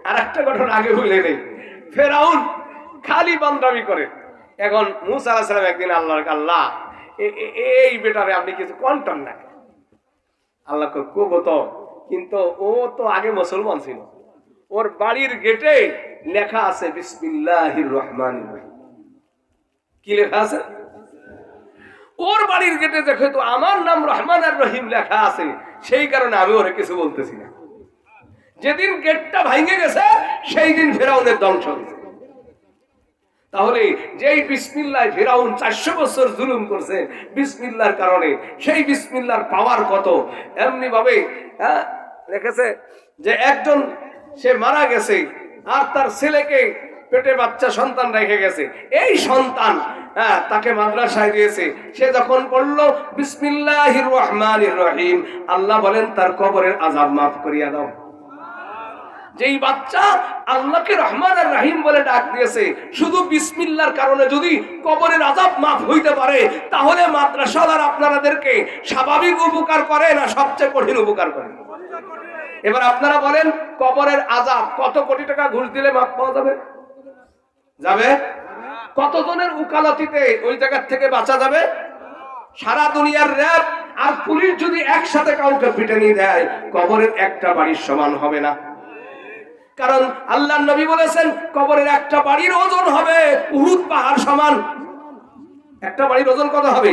আর একটা ঘটনা আগে ভুলে নেই, ফেরাউন খালি বান্দামি করে। এখন মুসা আলাইহিস সালাম একদিন আল্লাহ এই বেটারে আপনি কিছু কন্টন না, আল্লাহ কব তো, কিন্তু ও তো আগে মুসলমান ছিল। ওর বাড়ির গেটে লেখা আছে বিসমিল্লাহির রহমানির রহিম। কি লেখা আছে? ওর বাড়ির গেটে দেখে তো আমার নাম রহমান আর রহিম লেখা আছে, সেই কারণে আমি ওরে কিছু বলতেছি না। যেদিন গেটটা ভেঙে গেছে সেই দিন ফেরাউনের ধ্বংস হয়েছে। তাহলে যেই বিসমিল্লাহ ফেরাউন 400 বছর জুলুম করছে বিসমিল্লাহর কারণে, সেই বিসমিল্লাহর পাওয়ার কত। এমনি ভাবে রেখেছে যে একজন সে মারা গেছে আর তার ছেলেকে পেটে বাচ্চা সন্তান রেখে গেছে, এই সন্তান তাকে মাদ্রাসায় দিয়েছে। সে যখন পড়লো বিসমিল্লাহির রহমানির রহিম, আল্লাহ বলেন তার কবরের আযাব মাফ করিয়া দাও। যেই বাচ্চা আল্লাহকে রহমান আর রহিম বলে ডাক দিয়েছে, শুধু বিসমিল্লাহর কারণে যদি কবরের আযাব মাফ হইতে পারে, তাহলে মাদ্রাসাওয়ালার আপনাদেরকে স্বাভাবিক উপকার করে না সবচেয়ে কঠিন উপকার করে? এবার আপনারা বলেন, কবরের আযাব কত কোটি টাকা ঘুষ দিলে মাফ পাওয়া যাবে? যাবে? কতজনের উকালতিতে ওই জায়গার থেকে বাঁচা যাবে? সারা দুনিয়ার র‍্যাব আর পুলিশ যদি একসাথে কাউকে পিটানি দেয়, কবরের একটা বাড়ির সমান হবে না। কারণ আল্লাহর নবী বলেছেন কবরের একটা বাড়ির ওজন হবে উহুদ পাহাড় সমান। একটা বাড়ির ওজন কত হবে?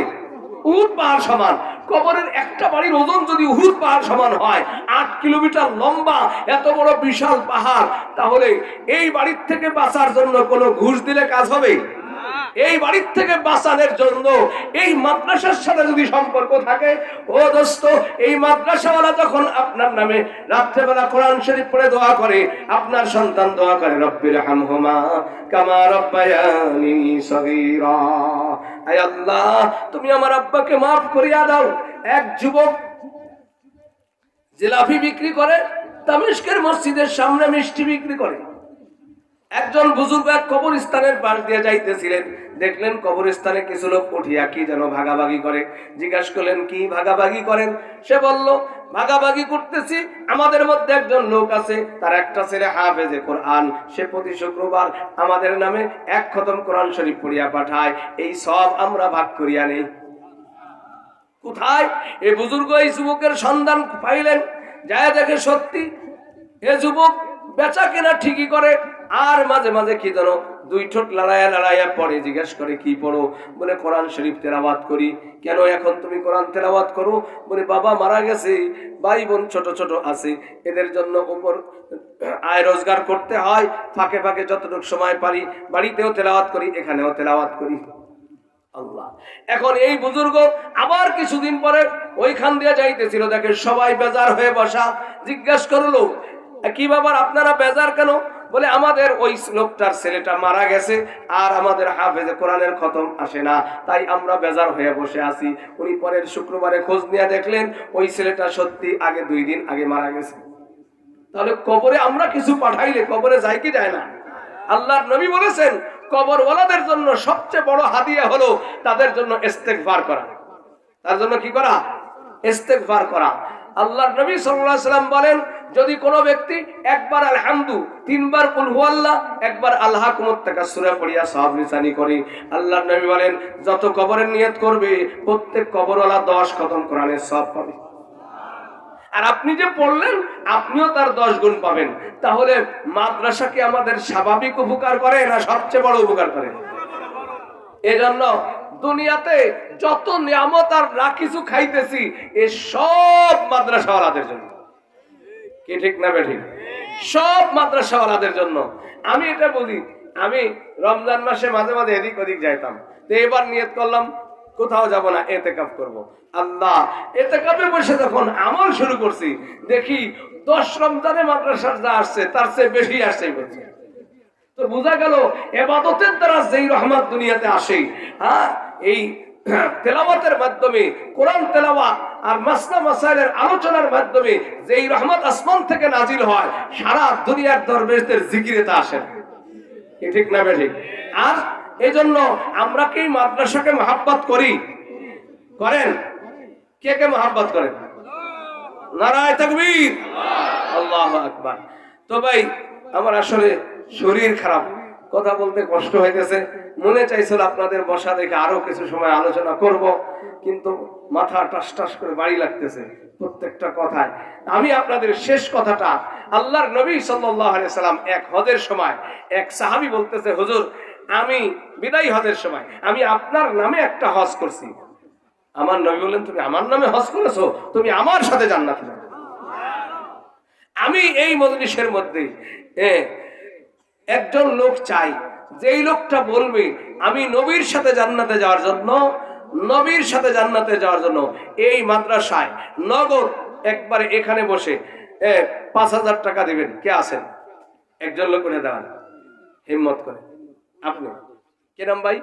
উহুদ পাহাড় সমান। কবরের একটা বাড়ির ওজন যদি উহুদ পাহাড় সমান হয়, 8 কিলোমিটার লম্বা এত বড় বিশাল পাহাড়, তাহলে এই বাড়ির থেকে বাঁচার জন্য কোনো ঘুষ দিলে কাজ হবে? এই বাড়ির থেকে বাঁচানোর জন্য এই মাদ্রাসার সাথে যদি সম্পর্ক থাকে, ও দোস্ত, এই মাদ্রাসাওয়ালা যখন আপনার নামে রাত্রেবেলা কোরআন শরীফ পড়ে দোয়া করে, আপনার সন্তান দোয়া করে রব্বির হামহুমা কামা রব্বায়ানি সগীরা, আয় আল্লাহ তুমি আমার আব্বাকে মাফ করিয়া দাও। এক যুবক জিলাপি বিক্রি করে, দামেস্কের মসজিদের সামনে মিষ্টি বিক্রি করে। একজন বুজুর্গ এক কবরস্থানের পাশ দিয়ে যাইতেছিলেন, দেখলেন কবরস্থানে কিছু লোক উঠিয়া কি যেন ভাগাভাগি করে। জিজ্ঞাসা করলেন কি ভাগাভাগি করেন? সে বলল ভাগাভাগি করতেছি, আমাদের মধ্যে একজন লোক আছে, তার একটা ছেলে হাফেজে কোরআন, সে প্রতি শুক্রবার আমাদের নামে 1 খতম কোরআন শরীফ পড়িয়া পাঠায়, এই সব আমরা ভাগ করিয়া নেই। কোথায়? এই বুজুর্গ এই যুবকের সন্ধান পাইলেন, যায় দেখে সত্যি এ যুবক বেচা কেনা ঠিকই করে, আর মাঝে মাঝে কি যেন 2 ঠোঁট লড়াইয়া পড়ে। জিজ্ঞেস করে কি পড়ো? বলে কোরআন শরীফ তেলাওয়াত করি। কেন এখন তুমি কোরআন তেলাওয়াত করো? বলে বাবা মারা গেছে, ভাই বোন ছোট ছোট আছে, এদের জন্য উপর আয় রোজগার করতে হয়, ফাঁকে ফাঁকে যতটুকু সময় পারি বাড়িতেও তেলাওয়াত করি, এখানেও তেলাওয়াত করি। আল্লাহ। এখন এই বুজুর্গ আবার কিছুদিন পরে ওইখান দিয়ে যাইতেছিল, দেখে সবাই বেজার হয়ে বসা। জিজ্ঞাসা করলো কি ব্যাপার, আপনারা বেজার কেন? বলে আমাদের ওই লোকটার ছেলেটা মারা গেছে, আর আমাদের হাফেজে কোরআনের খতম আসে না, তাই আমরা বেজার হয়ে বসে আছি। উনি পরের শুক্রবারে খোঁজ নিয়ে দেখলেন ওই ছেলেটা সত্যি আগে 2 দিন আগে মারা গেছে। তাহলে কবরে আমরা কিছু পাঠাইলে কবরে যায় কি যায় না? আল্লাহর নবী বলেছেন কবরওয়ালাদের জন্য সবচেয়ে বড় হাদিয়া হলো তাদের জন্য ইস্তেগফার করা। তার জন্য কি করা? ইস্তেগফার করা। আল্লাহর নবী সাল্লাল্লাহু আলাইহি সাল্লাম বলেন যদি কোনো ব্যক্তি একবার আলহামদু, 3 বার কুল হুয়াল্লাহ, একবার আল্লাহকুমুত তাকাসসুরা পড়িয়া সওয়াব নিসানি করে, আল্লাহর নবী বলেন যত কবরের নিয়ত করবে প্রত্যেক কবরওয়ালা 10 খতম কোরআনের সওয়াব পাবে। আর আপনি যে পড়লেন আপনিও তার 10 গুণ পাবেন। তাহলে মাদ্রাসা কি আমাদের স্বাভাবিক উপকার করে না সবচেয়ে বড় উপকার করে? এজন্য দুনিয়াতে যত নিয়ামত আর না কিছু খাইতেছি এ সব মাদ্রাসাওয়ালাদের জন্য। কি ঠিক না বেঠিক? সব মাদ্রাসাওয়ালাদের জন্য। আমি এটা বুঝি, আমি রমজান মাসে মাঝে মাঝে এদিক ওদিক যাইতাম, তো এবার নিয়ত করলাম কোথাও যাব না, এতেকাফ করব। আল্লাহ, এতেকাফে বসে যখন আমল শুরু করছি দেখি 10 রমজানে মাদ্রাসার যা আসছে তার চেয়ে বেশি আসছে বলছে। তো বোঝা গেল ইবাদতের দ্বারা যেই রহমত দুনিয়াতে আসে, এই তেলাওয়াতের মাধ্যমে, কোরআন তেলাওয়াত আর মাসনা মাসাইলের আলোচনার মাধ্যমে যেই রহমত আসমান থেকে নাজিল হয়, সারা দুনিয়ার দরবেশদের জিকিরে তা আসে। কি ঠিক না বেঠিক? আর এজন্য আমরা কি মাদ্রাসাকে মহব্বত করি? করেন? কে কে মহব্বত করেন? নারায়ে তাকবীর, আল্লাহু আকবার। তো ভাই আমার আসলে শরীর খারাপ, কথা বলতে কষ্ট হইতেছে। মনে চাইছিল আপনাদের বসা দেখে আরো কিছু সময় আলোচনা করব, কিন্তু মাথা টাস টাস করে বাড়ি লাগতেছে প্রত্যেকটা কথায়। আমি আপনাদের শেষ কথাটা, আল্লাহর নবী সাল্লাল্লাহু আলাইহি সাল্লাম এক হজের সময় এক সাহাবী বলতেছে, হুজুর আমি বিদায় হজের সময় আমি আপনার নামে একটা হজ করছি। আমার নবী বললেন তুমি আমার নামে হজ করেছো, তুমি আমার সাথে জান্নাতে যাবে। আমি এই মজলিসের মধ্যে একজন লোক চাই, যেই লোকটা বলবে আমি নবীর সাথে জান্নাতে যাওয়ার জন্য, নবীর সাথে জান্নাতে যাওয়ার জন্য এই মাদ্রাসায় নগদ একবারে এখানে বসে 5,000 টাকা দিবেন। কে আছেন? একজন লোক করে দেওয়ান হিম্মত করে। আপনি কে নাম ভাই?